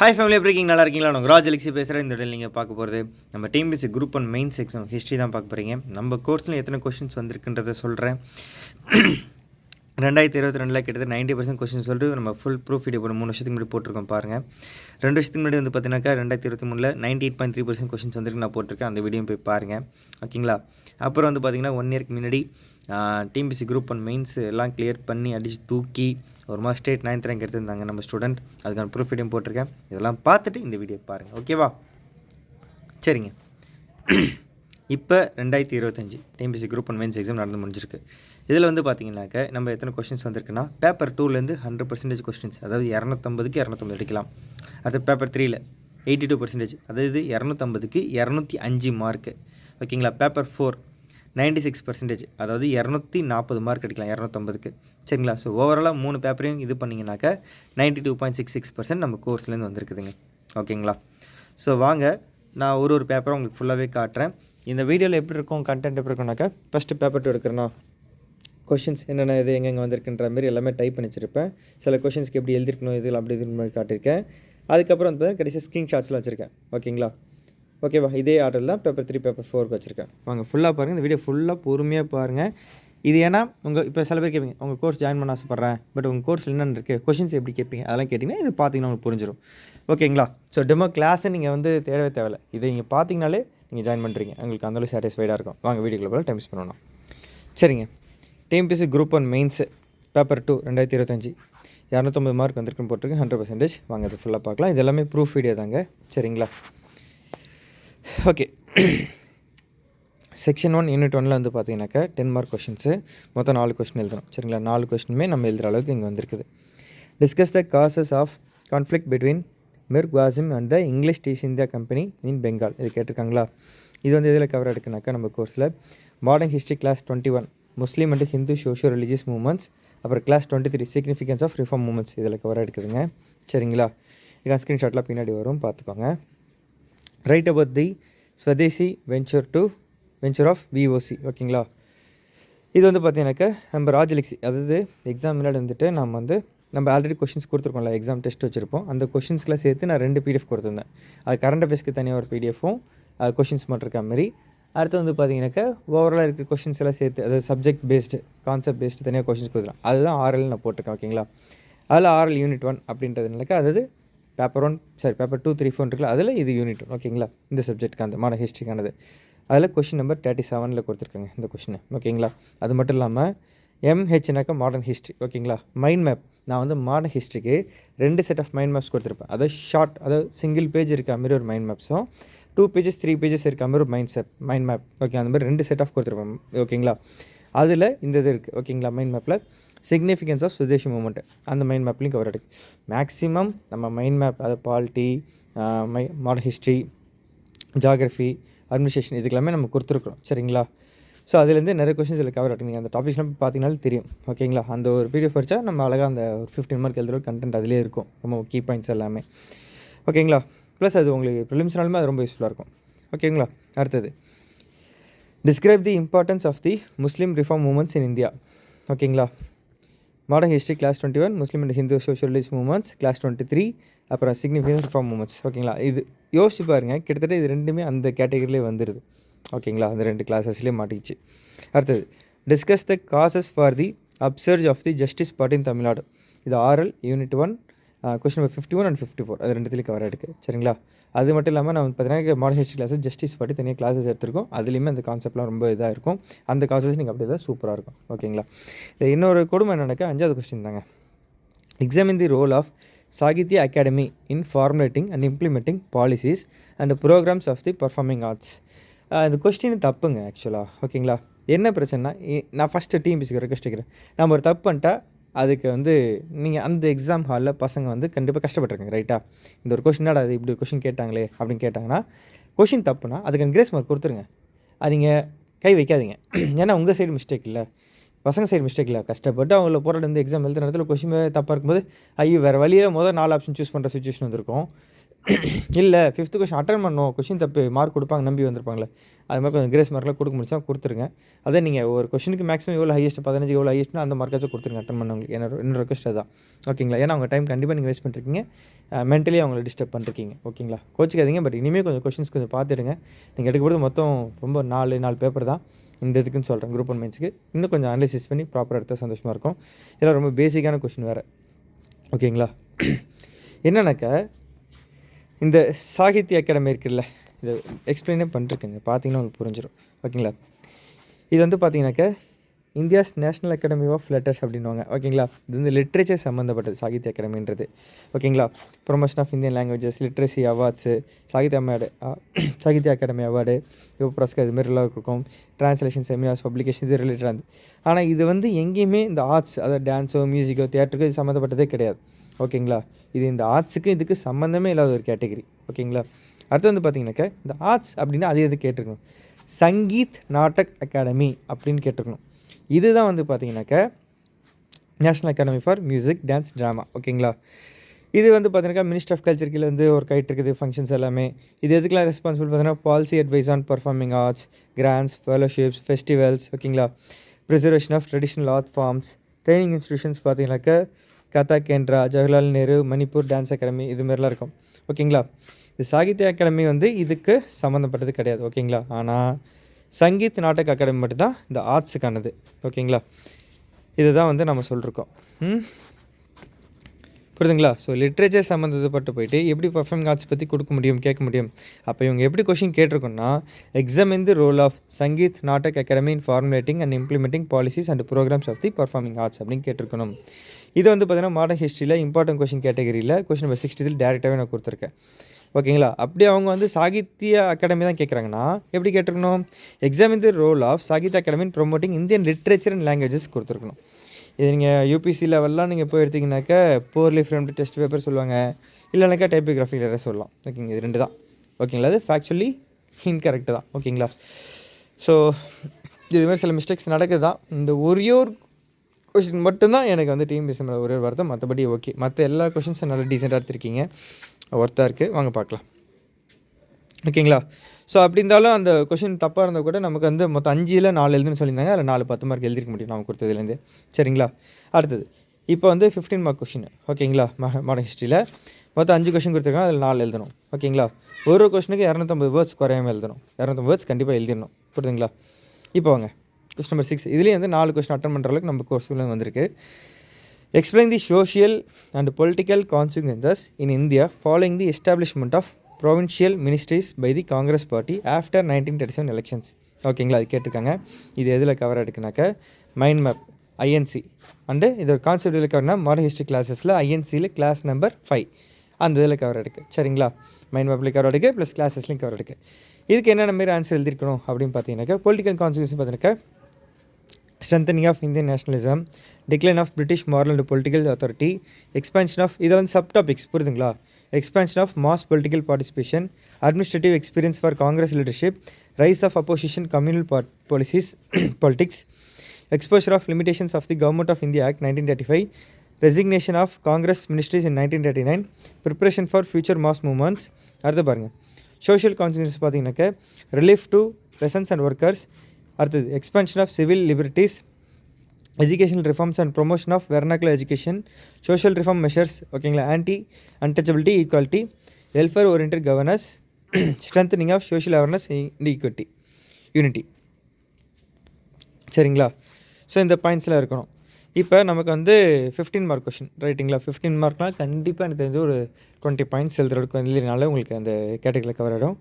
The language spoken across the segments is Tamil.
ஹாய் ஃபேமிலி, எப்படி இருக்கீங்க? நல்லா இருக்கீங்களா? நான் ராஜலக்ஷி பேசுகிறேன். இந்த இடையில் நீங்கள் பார்க்க போகிறது நம்ம TNPSC group one mains exam history தான் பார்க்க போகிறீங்க. நம்ம கோர்ஸில் எத்தனை கொஷின்ஸ் வந்திருக்குன்றதை சொல்கிறேன். 2022 கிட்டத்தட்ட 90% கொஷின் சொல்லிட்டு நம்ம ஃபுல் ப்ரூஃப் வீடியோ போட்டு 3 வருஷத்துக்கு முன்னாடி போட்டிருக்கோம் பாருங்கள். 2 வருஷத்துக்கு முன்னாடி வந்து பார்த்தீங்கன்னாக்கா 2023 98.3% கொஷின்ஸ் வந்துருக்கு நான் போட்டிருக்கேன். அந்த வீடியோ போய் பாருங்கள், ஓகேங்களா? அப்புறம் வந்து பார்த்தீங்கன்னா 1 இயர்க்கு முன்னாடி டிஎன்பிஎஸ்சி குரூப் ஒன் மெயின்ஸ் எல்லாம் கிளியர் பண்ணி அடித்து தூக்கி ஒரு மாதிரி ஸ்டேட் 9th ரேங்க் எடுத்திருந்தாங்க நம்ம ஸ்டூடெண்ட். அதுக்கான ப்ரூஃப் வீடியோ போட்டிருக்கேன். இதெல்லாம் பார்த்துட்டு இந்த வீடியோ பாருங்கள், ஓகேவா? சரிங்க. இப்போ 2025 TNPSC group one mains exam நடந்து முடிஞ்சிருக்கு. இதில் வந்து பார்த்தீங்கன்னாக்க நம்ம எத்தனை கொஸ்டின்ஸ் வந்திருக்குன்னா, பேப்பர் 2லேருந்து 100% கொஸ்டின்ஸ், அதாவது 250க்கு 250 எடுக்கலாம். அடுத்து பேப்பர் 3ல் 82%, அதாவது 250க்கு 205 மார்க்கு, ஓகேங்களா? பேப்பர் 4 96%, அதாவது 240 மார்க் எடுக்கலாம் 250க்கு, சரிங்களா? ஸோ ஓவராலாக 3 பேப்பரையும் இது பண்ணிங்கனாக்கா 92.66% நம்ம கோர்ஸ்லேருந்து வந்திருக்குதுங்க, ஓகேங்களா? ஸோ வாங்க நான் ஒரு பேப்பரை உங்களுக்கு ஃபுல்லாகவே காட்டுறேன். இந்த வீடியோவில் எப்படி இருக்கும், கண்டென்ட் எப்படி இருக்கும்னாக்கா, ஃபஸ்ட்டு பேப்பர் 2 எடுக்கிறேன்னா கொஷின்ஸ் என்னென்ன இது எங்கெங்கே வந்திருக்குன்ற மாதிரி எல்லாமே டைப் பண்ணி வச்சுருப்பேன். சில கொஷின்ஸ்க்கு எப்படி எழுதிருக்கணும் இதில் அப்படி இது மாதிரி காட்டியிருக்கேன். அதுக்கப்புறம் வந்து கடைசி ஸ்க்ரீன்ஷாட்ஸ்லாம் வச்சுருக்கேன், ஓகேங்களா? ஓகேவா? இதே ஆர்டர் தான் பேப்பர் 3 பேப்பர் 4க்கு வச்சுருக்கேன். வாங்க ஃபுல்லாக பாருங்கள். இந்த வீடியோ ஃபுல்லாக பொறுமையாக பாருங்கள். இது ஏன்னா இப்போ சில பேர் கேட்பீங்க, உங்கள் கோர்ஸ் ஜாயின் பண்ண ஆசைப்பட்றேன், பட் உங்கள் கோர்ஸில் என்னென்னு இருக்குது, கொஷின்ஸ் எப்படி கேட்பீங்க, அதெல்லாம் கேட்டிங்கன்னா இது பார்த்தீங்கன்னா உங்களுக்கு புரிஞ்சிடும், ஓகேங்களா? ஸோ டெமோ கிளாஸை நீங்கள் வந்து தேடவே தேவையில்லை. இதை நீங்கள் பார்த்தீங்கனாலே நீங்கள் ஜாயின் பண்ணுறீங்க, உங்களுக்கு அந்தளவு சாட்டிஸ்ஃபைடாக இருக்கும். வாங்க வீடியோக்குள்ள போல டைம் பண்ணணும். சரிங்க. TNPSC group one mains paper 2 2025 250 mark வந்திருக்குன்னு போட்டிருக்கு, 100%. வாங்க அது ஃபுல்லாக பார்க்கலாம். இது எல்லாமே ப்ரூஃப் வீடியோ தாங்க, சரிங்களா? ஓகே. செக்ஷன் 1 யூனிட் 1ல் வந்து பார்த்தீங்கன்னாக்கா 10 மார்க் கொஷின்ஸு, மொத்தம் 4 கொஷின் எழுதணும், சரிங்களா? 4 கொஷினுமே நம்ம எழுதுகிற அளவுக்கு இங்கே வந்திருக்குது. Discuss the causes of conflict between Mir Qasim and the English East India company in Bengal. இது கேட்டிருக்காங்களா? இது வந்து எதில் கவர் எடுக்குனாக்கா, நம்ம கோர்ஸில் modern history class 21 Muslim and Hindu socio religious movements, அப்புறம் class 23 significance of reform movements இதில் கவர் எடுக்குதுங்க, சரிங்களா? இதுக்கான ஸ்க்ரீன்ஷாட்லாம் பின்னாடி வரும், பார்த்துக்கோங்க. Write about the Swadeshi venture of VOC, ஓகேங்களா? இது வந்து பார்த்தீங்கன்னாக்கா நம்ம ராஜலக்ஷி, அதாவது எக்ஸாம் முன்னாடி வந்துட்டு நம்ம ஆல்ரெடி கொஷின்ஸ் கொடுத்துருக்கோம்ல, எக்ஸாம் டெஸ்ட் வச்சுருப்போம். அந்த கொஷின்ஸ்லாம் சேர்த்து நான் 2 பிடிஎஃப் கொடுத்துருந்தேன். அது கரண்ட் அஃபேர்ஸ்க்கு தனியாக ஒரு பிடிஎஃப்பும் கொஷின்ஸ் மட்டும் இருக்க மாதிரி. அடுத்து வந்து பார்த்தீங்கன்னாக்கா ஓவராலாக இருக்கிற கொஷின்ஸ் எல்லாம் சேர்த்து, அதாவது சப்ஜெக்ட் பேஸ்டு கான்செப்ட் பேஸ்டு தனியாக கொஷின்ஸ் கொடுத்துருக்கேன். அதுதான் ஆர்எல் நான் போட்டிருக்கேன், ஓகேங்களா? அதில் ஆர்எல் யூனிட் 1 அப்படின்றதுனாக்கா, அதாவது பேப்பர் 2, 3, 4 இருக்குல்ல, அதில் இது யூனிட் 1, ஓகேங்களா? இந்த சப்ஜெக்ட்டுக்கு அந்த மாடர்ன் ஹிஸ்ட்ரிக்கானது. அதில் கொஷின் நம்பர் 37ல் கொடுத்துருக்காங்க இந்த கொஷினை, ஓகேங்களா? அது மட்டும் இல்லாமல் எம்ஹெச்னாக்கா மாடர்ன் ஹிஸ்ட்ரி, ஓகேங்களா? மைண்ட் மேப், நான் வந்து மாடர்ன் ஹிஸ்ட்ரிக்கு 2 செட் ஆஃப் மைண்ட் மேப்ஸ் கொடுத்துருப்பேன். அதாவது ஷார்ட், அதாவது சிங்கிள் பேஜ் இருக்க மாதிரி ஒரு மைண்ட் மேப்ஸும் 2 பேஜஸ் 3 பேஜஸ் இருக்க மாதிரி ஒரு மைண்ட் மேப், ஓகே? அந்த மாதிரி 2 செட் ஆஃப் கொடுத்துருப்பேன், ஓகேங்களா? அதில் இந்த இது இருக்குது, ஓகேங்களா? மைண்ட் மேப்பில் சிக்னிஃபிகன்ஸ் ஆஃப் சுதேசி மூமெண்ட், அந்த மைண்ட் மேப்லையும் கவர் எடுக்கு. மேக்ஸிமம் நம்ம மைண்ட் மேப், அதாவது polity, modern history, geography, administration, இதுக்கெல்லாமே நம்ம கொடுத்துருக்குறோம், சரிங்களா? ஸோ அதுலேருந்து நிறைய கொஷின்ஸ் இதில் கவர் ஆகிட்டு, அந்த டாபிக்ஸ்லாம் பார்த்தீங்கனாலும் தெரியும், ஓகேங்களா? அந்த ஒரு பிடிஎஃப் படித்தா நம்ம அழகாக அந்த ஒரு 15 மார்க் எழுதுகிற கண்டென்ட் அதிலே இருக்கும், ரொம்ப கீ பாயிண்ட்ஸ் எல்லாமே, ஓகேங்களா? ப்ளஸ் அது உங்களுக்கு ப்ரிலிம்ஸ்னாலுமே அது ரொம்ப யூஸ்ஃபுல்லாக இருக்கும், ஓகேங்களா? அடுத்தது describe the importance of the Muslim reform movements in India, ஓகேங்களா? Modern history class 21 Muslim and Hindu socialist movements class 23, அப்புறம் சிக்னிஃபிகன்ஸ் ரிஃபார்ம் மூமெண்ட்ஸ், ஓகேங்களா? இது யோசிச்சு பாருங்கள், கிட்டத்தட்ட இது ரெண்டுமே அந்த கேட்டகரியிலே வந்துடுது, ஓகேங்களா? அந்த 2 கிளாஸஸ்லேயே மாட்டிக்கிச்சு. அடுத்தது discuss the causes for the upsurge of the Justice Party in Tamil Nadu. இது RL unit 1 question number 51 and 54, அது 2த்துலேயும் கவர் எடுக்குது, சரிங்களா? அது மட்டும் இல்லாமல் நம்ம பார்த்தீங்கன்னா modern history classes justice party தனியாக கிளாஸஸ் எடுத்திருக்கோம். அதுலேயுமே அந்த கான்செப்ட்லாம் ரொம்ப இதாக இருக்கும். அந்த காசஸ் நீங்கள் அப்படியே தான் சூப்பராக இருக்கும், ஓகேங்களா? இல்லை இன்னொரு கொடுமை என்னன்னாக்கா 5வது கொஸ்டின் தாங்க. Examine the role of Sahitya academy in formulating and implementing policies and programs of the performing arts. இந்த கொஸ்டின் தப்புங்க ஆக்சுவலாக, ஓகேங்களா? என்ன பிரச்சனைனா, நான் ஃபஸ்ட்டு டிஎன்பிஎஸ்சிக்கு ரெக்வஸ்ட் கேட்குறேன், நம்ம ஒரு தப்பு பண்ணிட்டா அதுக்கு வந்து நீங்கள் அந்த எக்ஸாம் ஹாலில் பசங்க வந்து கண்டிப்பாக கஷ்டப்பட்டுருக்காங்க, ரைட்டா? இந்த ஒரு கொஷினோட அது இப்படி ஒரு கொஷின் கேட்டாங்களே அப்படின்னு கேட்டாங்கன்னா, கொஷின் தப்புனா அதுக்கு கிரேஸ் மார்க் கொடுத்துருங்க. அது நீங்கள் கை வைக்காதீங்க, ஏன்னா உங்கள் சைடு மிஸ்டேக் இல்லை, பசங்க சைடு மிஸ்டேக் இல்லை. கஷ்டப்பட்டு அவங்கள போராட வந்து எக்ஸாம் எழுதுற இடத்துல கொஷின் தப்பாக இருக்கும்போது ஐயோ வேறு வழியில் 4 ஆப்ஷன் சூஸ் பண்ணுற சுச்சுவேஷன் வந்திருக்கும். இல்லை 5th கொஷின் அட்டன் பண்ணோம், கொஷின் தப்பு மார்க் கொடுப்பாங்க நம்பி வந்திருப்பாங்களே, அது மாதிரி கொஞ்சம் கிரேஸ் மார்க்லாம் கொடுக்க முடிச்சா கொடுத்துருங்க. அதே நீங்கள் ஒரு கொஷினுக்கு மேக்ஸிமம் எவ்வளோ ஹையஸ்ட் 15 எவ்வளோ ஹையஸ்ட்னா அந்த மார்க்காச்சும் கொடுத்துருங்க அட்டன் பண்ணவங்களுக்கு. என்னோட ரெக்வஸ்ட் அதான். ஓகேங்களா? ஏன்னா அவங்க டைம் கண்டிப்பாக நீங்கள் வேஸ்ட் பண்ணிருக்கீங்க, மென்டலி அவங்கள டிஸ்டர்ப் பண்ணிருக்கீங்க. ஓகேங்களா? கோச்சிக்காதீங்க. பட் இனிமேல் கொஞ்சம் கொஷின்ஸ் கொஞ்சம் பார்த்துடுங்க. நீங்கள் எடுக்கப்படுறது மொத்தம் ரொம்ப 4 பேப்பர் தான் இந்த இதுக்குன்னு சொல்கிறேன், குரூப் 1 மெயின்ஸுக்கு. இன்னும் கொஞ்சம் அனலைசிஸ் பண்ணி ப்ராப்பராக எடுத்தால் சந்தோஷமாக இருக்கும். இதெல்லாம் ரொம்ப பேசிக்கான கொஷின் வேறு. ஓகேங்களா? என்னன்னாக்கா இந்த சாகித்ய அகாடமி இருக்குல்ல, இதை எக்ஸ்பிளைனே பண்ணிருக்கேங்க, பார்த்தீங்கன்னா உங்களுக்கு புரிஞ்சிடும். ஓகேங்களா? இது வந்து பார்த்தீங்கன்னாக்கா India's national academy of letters அப்படின்வாங்க. ஓகேங்களா? இது வந்து லிட்ரேச்சர் சம்மந்தப்பட்டது சாகித்ய அகாடமின்றது. ஓகேங்களா? Promotion of Indian languages, literacy awards, Sahitya academy award, Yuva Puraskar, இதுமாரிலாம் இருக்கும். ட்ரான்ஸ்லேஷன், செமினார்ஸ், பப்ளிகேஷன், இது ரிலேட்டடாக இருந்து. ஆனால் இது வந்து எங்கேயுமே இந்த ஆர்ட்ஸ், அதாவது டான்ஸோ மியூசிக்கோ தியேட்டருக்கோ இது சம்மந்தப்பட்டதே கிடையாது. ஓகேங்களா? இது இந்த ஆர்ட்ஸுக்கு இதுக்கு சம்மந்தமே இல்லாத ஒரு கேட்டகரி. ஓகேங்களா? அடுத்து வந்து பார்த்தீங்கன்னாக்கா இந்த ஆர்ட்ஸ் அப்படின்னா அதே இது கேட்டிருக்கணும், சங்கீத் நாடக் அகாடமி அப்படின்னு கேட்டிருக்கணும். இதுதான் வந்து பார்த்தீங்கன்னாக்கா national academy for music, dance, drama. ஓகேங்களா? இது வந்து பார்த்தீங்கன்னாக்கா மினிஸ்ட்ரி ஆஃப் கல்ச்சர் கீழே வந்து ஒரு கைட் இருக்குது, ஃபங்க்ஷன்ஸ் எல்லாமே. இது எதுக்கெலாம் ரெஸ்பான்சிபிள் பார்த்தீங்கன்னா policy advice on performing arts, grants, fellowships, festivals. ஓகேங்களா? Preservation of traditional art forms, training institutions பார்த்தீங்கன்னாக்கா கதா கேந்திரா, ஜவஹர்லால் நேரு, மணிப்பூர் டான்ஸ் அகாடமி, இதுமாரிலாம் இருக்கும். ஓகேங்களா? இது சாகித்ய அகாடமி வந்து இதுக்கு சம்மந்தப்பட்டது கிடையாது. ஓகேங்களா? ஆனால் சங்கீத் நாடக் அகாடமி மட்டும்தான் இந்த ஆர்ட்ஸுக்கானது. ஓகேங்களா? இதுதான் வந்து நம்ம சொல்லியிருக்கோம். புரியுதுங்களா? ஸோ லிட்ரேச்சர் சம்மந்தப்பட்டு போயிட்டு எப்படி பர்ஃபார்மிங் ஆர்ட்ஸ் பற்றி கொடுக்க முடியும், கேட்க முடியும். அப்போ இவங்க எப்படி கொஷின் கேட்டிருக்கோன்னா, examine the role of Sangeet Natak academy in formulating and implementing policies and programs of the performing arts அப்படின்னு கேட்டிருக்கணும். இது வந்து பார்த்தீங்கன்னா மாடர்ன் ஹிஸ்ட்ரியில் இம்பார்ட்டன்ட் கொஷின் கேட்டகரியில் கொஷின் நம்பர் 60 டேரெக்டாகவே நான் கொடுத்துருக்கேன். ஓகேங்களா? அப்படியே அவங்க வந்து சாகித்ய அகாடமி தான் கேட்குறாங்கன்னா எப்படி கேட்டிருக்கணும், examine the role of Sahitya academy in promoting Indian literature and languages கொடுத்துருக்கணும். இது நீங்கள் யூபிசி லெவல்லாம் நீங்கள் போய் எடுத்திங்கனாக்கா போர்லி ஃப்ரேம்டு டெஸ்ட் பேப்பர் சொல்லுவாங்க, இல்லைனாக்கா டைப்போகிராஃபி வேறு சொல்லலாம். ஓகேங்க, இது 2 தான். ஓகேங்களா? அது ஃபேக்சுவலி இன்கரெக்டு தான். ஓகேங்களா? ஸோ இதுமாதிரி சில மிஸ்டேக்ஸ் நடக்குது தான். இந்த ஒரே ஒரு கொஷின் மட்டும்தான் எனக்கு வந்து டிஎன்பிஎஸ்சி மேலே ஒரே வருத்தம், மற்றபடி ஓகே. மற்ற எல்லா கொஷின்ஸும் நல்லா டீசெண்டாக எடுத்திருக்கீங்க, ஒர்த்தாக இருக்குது. வாங்க பார்க்கலாம். ஓகேங்களா? ஸோ அப்படி இருந்தாலும் அந்த கொஷின் தப்பாக இருந்தால் கூட நமக்கு வந்து மொத்தம் 5ல் 4 எழுதுன்னு சொல்லியிருந்தாங்க, அதில் 4 10 மார்க் எழுதிருக்க முடியும் நம்ம கொடுத்ததுலேருந்து. சரிங்களா? அடுத்தது இப்போ வந்து 15 மார்க் கொஷின். ஓகேங்களா? மாடர்ன் ஹிஸ்ட்ரியில் மொத்தம் 5 கொஷின் கொடுத்துருக்காங்க, அதில் 4 எழுதணும். ஓகேங்களா? ஒரு கொஷனுக்கு 250 வேர்ட்ஸ் குறையாமல் எழுதணும். 250 வேர்ட்ஸ் கண்டிப்பாக எழுதிடணும். புரியுதுங்களா? இப்போ வாங்க கொஸ்டின் நம்பர் 6. இதுலேயே வந்து 4 கொஸ்டின் அட்டன் பண்ணுற அளவுக்கு நம்ம கோர்ஸில் வந்திருக்கு. Explain the social and political consequences in India following the establishment of provincial ministries by the Congress party after 1937 elections. ஓகேங்களா? அது கேட்டிருக்காங்க. இது எதில் கவர் ஆகிருக்குனாக்கா மைண்ட் மேப், ஐஎன்சி அண்டு இதோட கான்செப்ட் இதில் கவர்னா மாடர்ன் ஹிஸ்ட்ரி கிளாஸஸில் ஐஎன்சியில் கிளாஸ் நம்பர் 5 அந்த இதில் கவர் எடுக்கு. சரிங்களா? மைண்ட் மேப்லேயும் கவர் எடுக்கு, ப்ளஸ் கிளாஸஸ்லையும் கவர் எடுக்கு. இதுக்கு என்னென்ன மாரி ஆன்சர் எழுதிருக்கணும் அப்படின்னு பார்த்தீங்கன்னாக்கா பொலிட்டிக்கல் கான்சிக்வன்ஸ் பார்த்தீங்கன்னாக்கா strengthening of Indian nationalism, decline of British moral and political authority, expansion of இதெல்லாம் சப் டாபிக்ஸ். புரியுதுங்களா? expansion of mass political participation, administrative experience for Congress leadership, rise of opposition communal policies politics, exposure of limitations of the Government of India Act 1935, resignation of Congress ministries in 1939, preparation for future mass movements. அடுத்து பாருங்கள் social consequences பார்த்தீங்கன்னாக்கா relief to peasants and workers. அடுத்தது expansion of civil liberties, educational reforms and promotion of vernacular education, social reform measures. ஓகேங்களா? Anti untouchability, equality, welfare oriented governance, strengthening of social awareness, equity, unity. சரிங்களா? ஸோ இந்த பாயிண்ட்ஸ்லாம் இருக்கணும். இப்போ நமக்கு வந்து 15 மார்க் கொஷின் ரைட்டிங்களா? 15 மார்க்னால் கண்டிப்பாக எனக்கு தெரிஞ்சு ஒரு 20 பாயிண்ட்ஸ் எழுதுறதுக்கு எழுதினால உங்களுக்கு அந்த கேட்டகரியில் கவர் ஆகிடும்.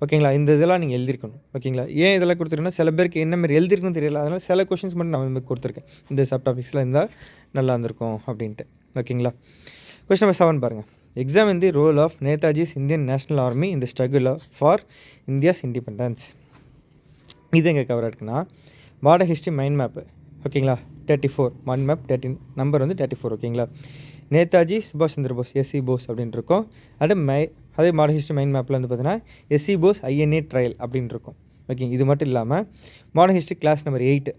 ஓகேங்களா? இந்த இதெல்லாம் நீங்கள் எழுதிருக்கணும். ஓகேங்களா? ஏன் இதெல்லாம் கொடுத்துருக்கோன்னா சில பேருக்கு என்ன மாதிரி எழுதிருக்குன்னு தெரியல, அதனால் சில கொஷின்ஸ் மட்டும் நான் வந்து கொடுத்துருக்கேன். இந்த சப் டாபிக்ஸில் இருந்தால் நல்லா இருந்திருக்கும் அப்படின்ட்டு. ஓகேங்களா? கொஸ்டின் நம்பர் 7 பாருங்கள். Examine the role of Netaji's Indian national army in the struggle for India's independence. இது எங்கே கவர் இருக்குன்னா மாடர்ன் ஹிஸ்ட்ரி மைண்ட் மேப்பு. ஓகேங்களா? 34 மைண்ட் மேப் 13 நம்பர் வந்து 34. ஓகேங்களா? நேதாஜி சுபாஷ் சந்திர போஸ் எஸ்சி போஸ் அப்படின்னு இருக்கும். அதே மாடர்ன் ஹிஸ்ட்ரி மைண்ட் மேப்பில் வந்து பார்த்தீங்கன்னா எஸ்சி போஸ் ஐஎன்ஏ ட்ரையல் அப்படின்னு இருக்கும். ஓகே, இது மட்டும் இல்லாமல் modern history class number 8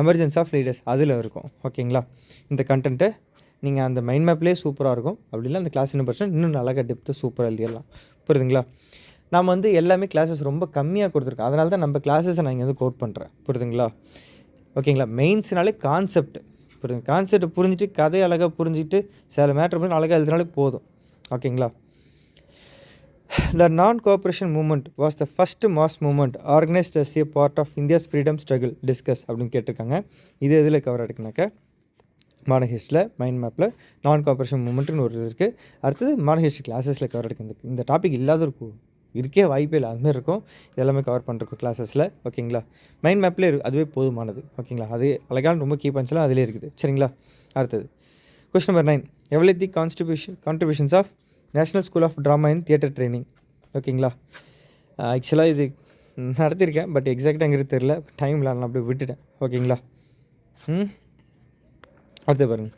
emergence of leaders அதில் இருக்கும். ஓகேங்களா? இந்த கண்டென்ட்டை நீங்கள் அந்த மைண்ட் மேப்லேயே சூப்பராக இருக்கும். அப்படி இல்லை அந்த கிளாஸ் இன்னும் பிரச்சனை இன்னும் அழகாக டெப்த்து சூப்பராக எழுதிடலாம். புரியுதுங்களா? நம்ம வந்து எல்லாமே கிளாஸஸ் ரொம்ப கம்மியாக கொடுத்துருக்கோம். அதனால தான் நம்ம கிளாஸஸை நான் இங்கே வந்து கோட் பண்ணுறேன். புரியுதுங்களா? ஓகேங்களா? மெயின்ஸ்னாலே கான்செப்ட். புரியுது? கான்செப்ட் புரிஞ்சுட்டு கதையை அழகாக புரிஞ்சுட்டு சில மேட்ரு பண்ணி அழகாக எழுதினாலே போதும். ஓகேங்களா? The non-cooperation movement was the first mass movement organized as a part of India's freedom struggle. Discuss அப்படின்னு கேட்டிருக்காங்க. இது எதில் கவர் எடுக்குனாக்கா மாடர்ன் ஹிஸ்ட்ரியில் மைண்ட் மேப்பில் நான் கோஆப்ரேஷன் மூமெண்ட்னு ஒரு இருக்குது. அடுத்தது மாடர்ன் ஹிஸ்ட்ரி கிளாஸஸில் கவர் எடுக்குது. இந்த டாபிக் இல்லாத இருக்கும் இருக்கே வாய்ப்பே இல்லை, அதுமாதிரி இருக்கும். இதெல்லாமே கவர் பண்ணுறோம் கிளாஸஸில். ஓகேங்களா? மைண்ட் மேப்லேயே அதுவே போதுமானது. ஓகேங்களா? அது அழகான ரொம்ப கீ பாயிண்ட்ஸ்லாம் அதிலே இருக்குது. சரிங்களா? அடுத்தது கொஸ்டின் நம்பர் 9. எவ்வளோ the contributions of national school of drama and theatre training. ஓகேங்களா? ஆக்சுவலாக இது நடத்தியிருக்கேன், பட் எக்ஸாக்டாக தெரில, டைமில் நான் அப்படியே விட்டுட்டேன். ஓகேங்களா? அடுத்து பாருங்கள்.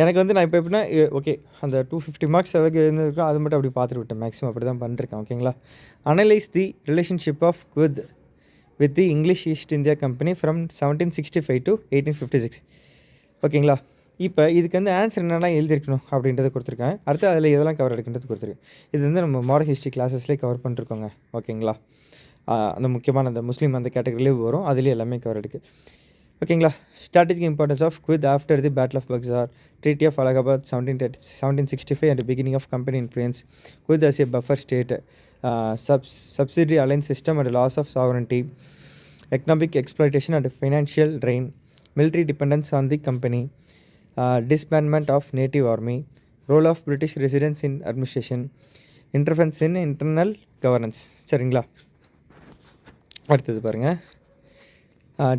எனக்கு வந்து நான் இப்போ எப்படின்னா ஓகே அந்த 250 மார்க்ஸ் அளவுக்கு இருந்திருக்கோ அது மட்டும் அப்படி பார்த்துட்டு விட்டேன். மேக்ஸிமம் அப்படி தான் பண்ணிருக்கேன். ஓகேங்களா? Analyse the relationship of with the English East India Company from 1765 to 1856. ஓகேங்களா? இப்போ இதுக்கு வந்து ஆன்சர் என்னெல்லாம் எழுதியிருக்கணும் அப்படின்றத கொடுத்துருக்கேன். அடுத்து அதில் எதெல்லாம் கவர் எடுக்கின்றது கொடுத்துருக்கேன். இது வந்து நம்ம மாடர்ன் ஹிஸ்ட்ரி கிளாஸஸ்லேயே கவர் பண்ணிருக்கோங்க. ஓகேங்களா? அந்த முக்கியமான அந்த முஸ்லீம் அந்த கேட்டகரியிலே வரும், அதுலேயே எல்லாமே கவர் எடுக்கு. ஓகேங்களா? ஸ்ட்ராட்டஜிக் இம்பார்ட்டன்ஸ் ஆஃப் குவித் after the battle of Buxar, treaty of Allahabad 1765 and beginning of company influence, குவித் as a buffer state, subsidiary alliance system and loss of sovereignty, economic exploitation and financial drain, military dependence on the company, disbandment of native army, role of British residents in administration, interference in internal governance. சரிங்களா? அடுத்தது பாருங்கள்.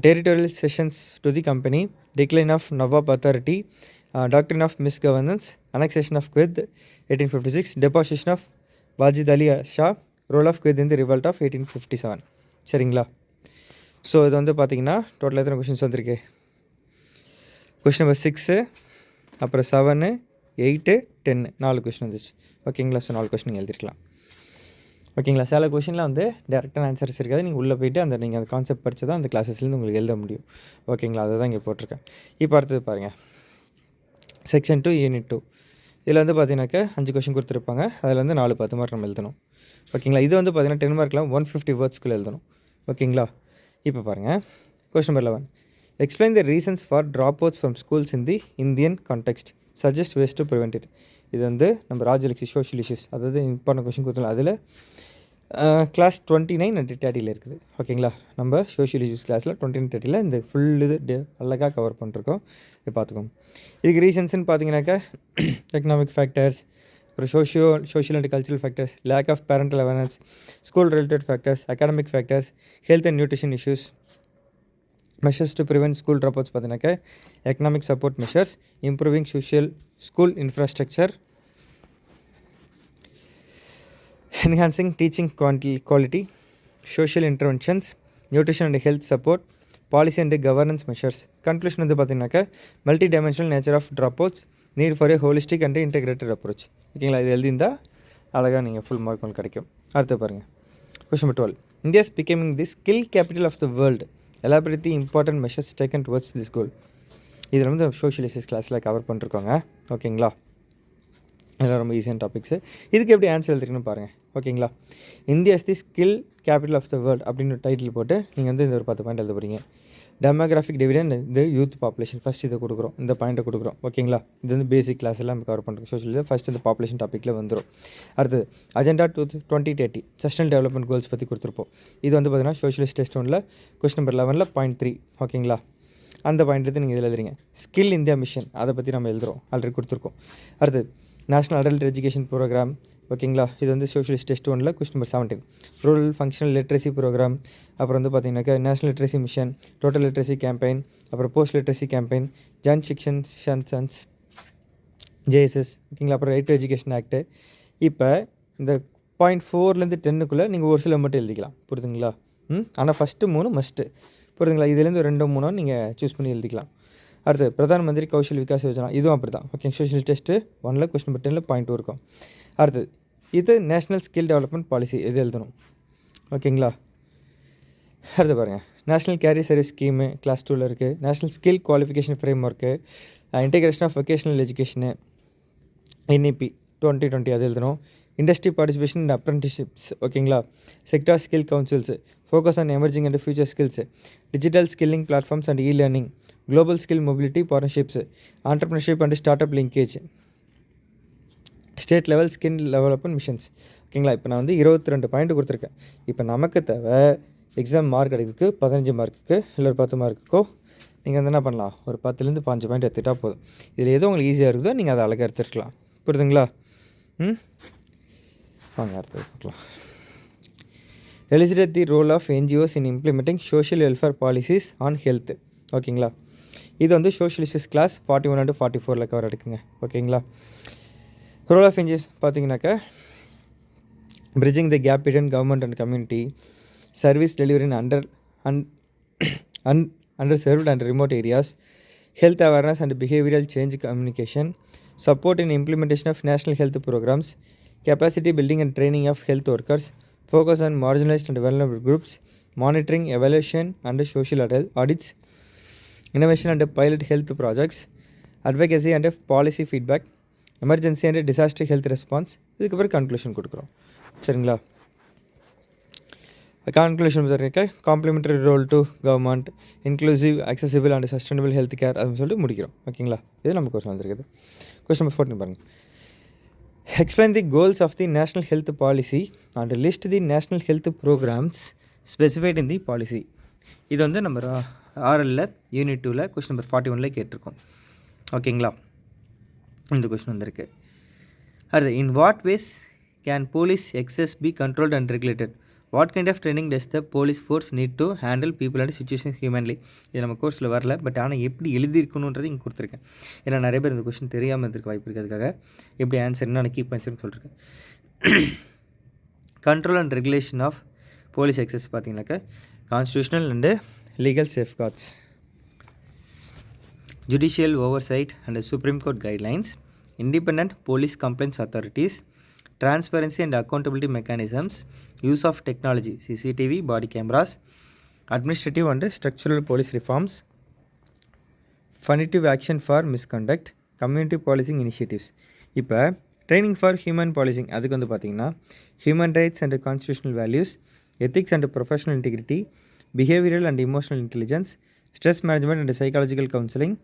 Territorial cessions to the company, decline of Nawab authority, doctrine of misgovernance, annexation of Kuwait 1856, deposition of Wajid Ali Shah, role of Kuwait in the revolt of 1857. சரிங்களா? ஸோ இது வந்து பார்த்தீங்கன்னா டோட்டலாக எத்தனை கொஷின்ஸ் வந்திருக்கு? கொஷின் நம்பர் 6, அப்புறம் 7, 8, 10 4 கொஷின் வந்துச்சு. ஓகேங்களா? ஸோ 4 கொஷின் நீங்கள் எழுதிருக்கலாம். ஓகேங்களா? சில கொஷின்லாம் வந்து டேரெக்டான ஆன்சர்ஸ் இருக்காது. நீங்கள் உள்ளே போய்ட்டு அந்த நீங்கள் அந்த கான்செப்ட் படித்து தான் அந்த கிளாஸஸ்லேருந்து உங்களுக்கு எழுத முடியும். ஓகேங்களா? அதை தான் இங்கே போட்டிருக்கேன். இப்போ அடுத்தது பாருங்கள். செக்ஷன் 2 யூனிட் 2 இதில் வந்து பார்த்தீங்கன்னாக்கா 5 கொஷின் கொடுத்துருப்பாங்க. அதில் வந்து 4 10 மார்க் நம்ம எழுதணும். ஓகேங்களா? இது வந்து பார்த்தீங்கன்னா 10 மார்க்கில் 150 வேர்ட்ஸ்க்குள்ளே எழுதணும். ஓகேங்களா? இப்போ பாருங்கள். Question number 11. Explain the reasons for dropouts from schools in the Indian context. Suggest ways to prevent it. இது வந்து நம்ம ராஜலக்ஷ்மி சோஷியல் இஷ்யூஸ், அதாவது இம்பார்ட்டன் கொஷின் கொடுத்தோம். அதில் கிளாஸ் 29 அண்ட் 30 இருக்குது. ஓகேங்களா? நம்ம சோஷியல் இஷ்யூஸ் கிளாஸில் 29 30 இந்த ஃபுல் இது அழகாக கவர் பண்ணிருக்கோம். இது பார்த்துக்கோங்க. இதுக்கு ரீசன்ஸ்னு பார்த்தீங்கன்னாக்கா எக்கனாமிக் ஃபேக்டர்ஸ், அப்புறம் social and cultural factors, lack of parental awareness, school related factors, academic factors, health and nutrition issues, measures to prevent school dropouts பார்த்தீங்கன்னாக்கா economic support measures, improving school infrastructure, enhancing teaching quality, social interventions, nutrition and health support, policy and governance measures. Conclusion வந்து பார்த்தீங்கன்னாக்கா multi dimensional nature of dropouts, need for a holistic and integrated approach. ஓகேங்களா? இது எழுதியிருந்தால் அழகாக நீங்கள் ஃபுல் மார்க் ஒன்று கிடைக்கும். அடுத்து பாருங்கள். Question number 12. India is becoming the skill capital of the world. Elaborate the important measures taken towards this goal. இதில் வந்து சோஷியல் இஷ்யூஸ் கிளாஸில் கவர் பண்ணிருக்கோங்க. ஓகேங்களா? இதெல்லாம் ரொம்ப ஈஸியான டாபிக்ஸு. இதுக்கு எப்படி ஆன்சர் எழுதிருக்குன்னு பாருங்கள். ஓகேங்களா? India is the skill capital of the world அப்படின்னு டைட்டில் போட்டு நீங்கள் வந்து இந்த ஒரு 10 பாயிண்ட் எழுத போகிறீங்க. டெமோகிராஃபிக் டிவிடெண்ட், இந்த யூத் பாப்புலேஷன் ஃபஸ்ட் இதை கொடுக்குறோம், இந்த பாயிண்ட்டை கொடுக்குறோம். ஓகேங்களா? இது வந்து பேசிக் கிளாஸ் எல்லாம் நம்ம கவர் பண்ணுறோம். சோஷியல் ஃபஸ்ட் இந்த பாப்புலேஷன் டாப்பிக்கில் வந்துடும். அடுத்தது அஜெண்டா 2030 சஸ்டைனபிள் டெவலப்மெண்ட் கோல்ஸ் பற்றி கொடுத்துருப்போம். இது வந்து பார்த்தீங்கன்னா சோஷியலிஸ்ட் டெஸ்ட் 1ல் கொஸ்டின் நம்பர் 11ல் பாயிண்ட் 3. ஓகேங்களா? அந்த பாயிண்ட் எடுத்து நீங்கள் இதில் எழுதுறீங்க. ஸ்கில் இந்தியா மிஷன் அதை பற்றி நம்ம எழுதுகிறோம், ஆல்ரெடி கொடுத்துருக்கோம். அடுத்தது நேஷனல் அடல்ட் எஜுகேஷன் ப்ரோக்ராம். ஓகேங்களா? இது வந்து சோஷியலிஸ்ட் டெஸ்ட் 1ல் question number 17. Rural functional literacy program, அப்புறம் வந்து பார்த்தீங்கன்னாக்கா national literacy mission, total literacy campaign, அப்புறம் post literacy campaign, Jan Shikshan Sansthan JSS. ஓகேங்களா? அப்புறம் ரைட் டு எஜுகேஷன் ஆக்ட்டு. இப்போ இந்த பாயிண்ட் 4லேருந்து 10க்குள்ளே நீங்கள் ஒரு சில மட்டும் எழுதிக்கலாம். புரியுதுங்களா? ஆனால் ஃபஸ்ட்டு 3 மஸ்ட்டு. புரியுதுங்களா? இதுலேருந்து 2 3 நீங்கள் சூஸ் பண்ணி எழுதிக்கலாம். அடுத்து பிரதான் மந்திரி கௌஷல் விகாஸ் யோஜனா, இதுவும் அப்படி தான். ஓகே, சோஷியல் டெஸ்ட்டு 1ல் கொஸ்டின் நம்பர் 10ல் பாயிண்ட் 2 இருக்கும். அடுத்தது இது நேஷ்னல் ஸ்கில் டெவலப்மெண்ட் பாலிசி, இது எழுதணும். ஓகேங்களா? அடுத்து பாருங்கள். National career service scheme class 2ல் இருக்குது. National skill qualification framework, integration of vocational education NEP 2020 அது எழுதணும். இண்டஸ்ட்ரி பார்ட்டிசிபேஷன் அண்ட் அப்ரெண்டிஸ்ஷிப்ஸ் ஓகேங்களா. Sector skill councils, focus on emerging and future skills, digital skilling platforms and e-learning, global skill mobility partnerships, entrepreneurship and start up linkage, state level skill development missions ஓகேங்களா. இப்போ நான் வந்து 22 பாயிண்ட் கொடுத்துருக்கேன். இப்போ நமக்கு தேவை எக்ஸாம் மார்க் கிடைக்கிறதுக்கு 15 மார்க்குக்கு இல்லை ஒரு 10 மார்க்குக்கோ நீங்கள் வந்து என்ன பண்ணலாம், ஒரு 10லேருந்து 5 பாயிண்ட் எடுத்துகிட்டா போதும். இதில் எதோ உங்களுக்கு ஈஸியாக இருக்குதோ நீங்கள் அதை அழகாக எடுத்துருக்கலாம். புரியுதுங்களா? வாங்க அடுத்தது பார்க்கலாம். Elucidate the role of NGOs in implementing social welfare policies on health ஓகேங்களா. இது வந்து சோஷியலிஸ்ட் கிளாஸ் 41 and 44 கவர் எடுக்குங்க ஓகேங்களா. ரோல் ஆஃப் என்ஜிஓஸ் பார்த்தீங்கன்னாக்கா bridging the gap between government and community, service delivery in underserved and remote areas, health awareness and behavioral change communication, support in implementation of national health programs, capacity building and training of health workers, focus on marginalized and vulnerable groups, monitoring, evaluation and social audits, innovation and pilot health projects, advocacy and policy feedback, emergency and disaster health response. இதுக்கப்புறம் கன்க்ளூஷன் கொடுக்குறோம் சரிங்களா. கன்க்ளூஷன் பார்த்தீங்கன்னா complementary role to government, inclusive accessible and sustainable health care அப்படின்னு சொல்லிட்டு முடிக்கிறோம் ஓகேங்களா. இது நம்ம கொஸ்டின் வந்துருக்குது. கொஸ்டின் நம்பர் 14 பாருங்கள். Explain the goals of the national health policy and list the national health programs specified in the policy. இது வந்து நம்ம ஆர்எல்ல யூனிட் 2ல் கொஸ்டின் நம்பர் 41 கேட்டிருக்கோம் ஓகேங்களா. இந்த கொஸ்டின் வந்திருக்கு. அடுத்து, in what ways can police excess be controlled and regulated? What kind of training does the police force need to handle people and situations humanly? இது நம்ம கோர்ஸில் வரல, பட் ஆனால் எப்படி எழுதியிருக்கணுன்றது இங்கே கொடுத்துருக்கேன். ஏன்னா நிறைய பேர் இந்த கொஸ்டின் தெரியாமல் இருந்திருக்க வாய்ப்பு இருக்கிறதுக்காக எப்படி ஆன்சர் என்ன கீப் ஆன்சர்னு சொல்லியிருக்கேன். Control and regulation of police excess பார்த்தீங்கன்னாக்கா constitutional and legal safeguards, judicial oversight and Supreme Court guidelines, independent police complaints authorities, transparency and accountability mechanisms, use of technology, CCTV, body cameras, administrative and structural police reforms, punitive action for misconduct, community policing initiatives. இப்போ ட்ரைனிங் ஃபார் ஹியூமன் பாலிசிங் அதுக்கு வந்து பார்த்திங்கன்னா human rights and constitutional values, ethics and professional integrity, behavioural and emotional intelligence, stress management and psychological counselling,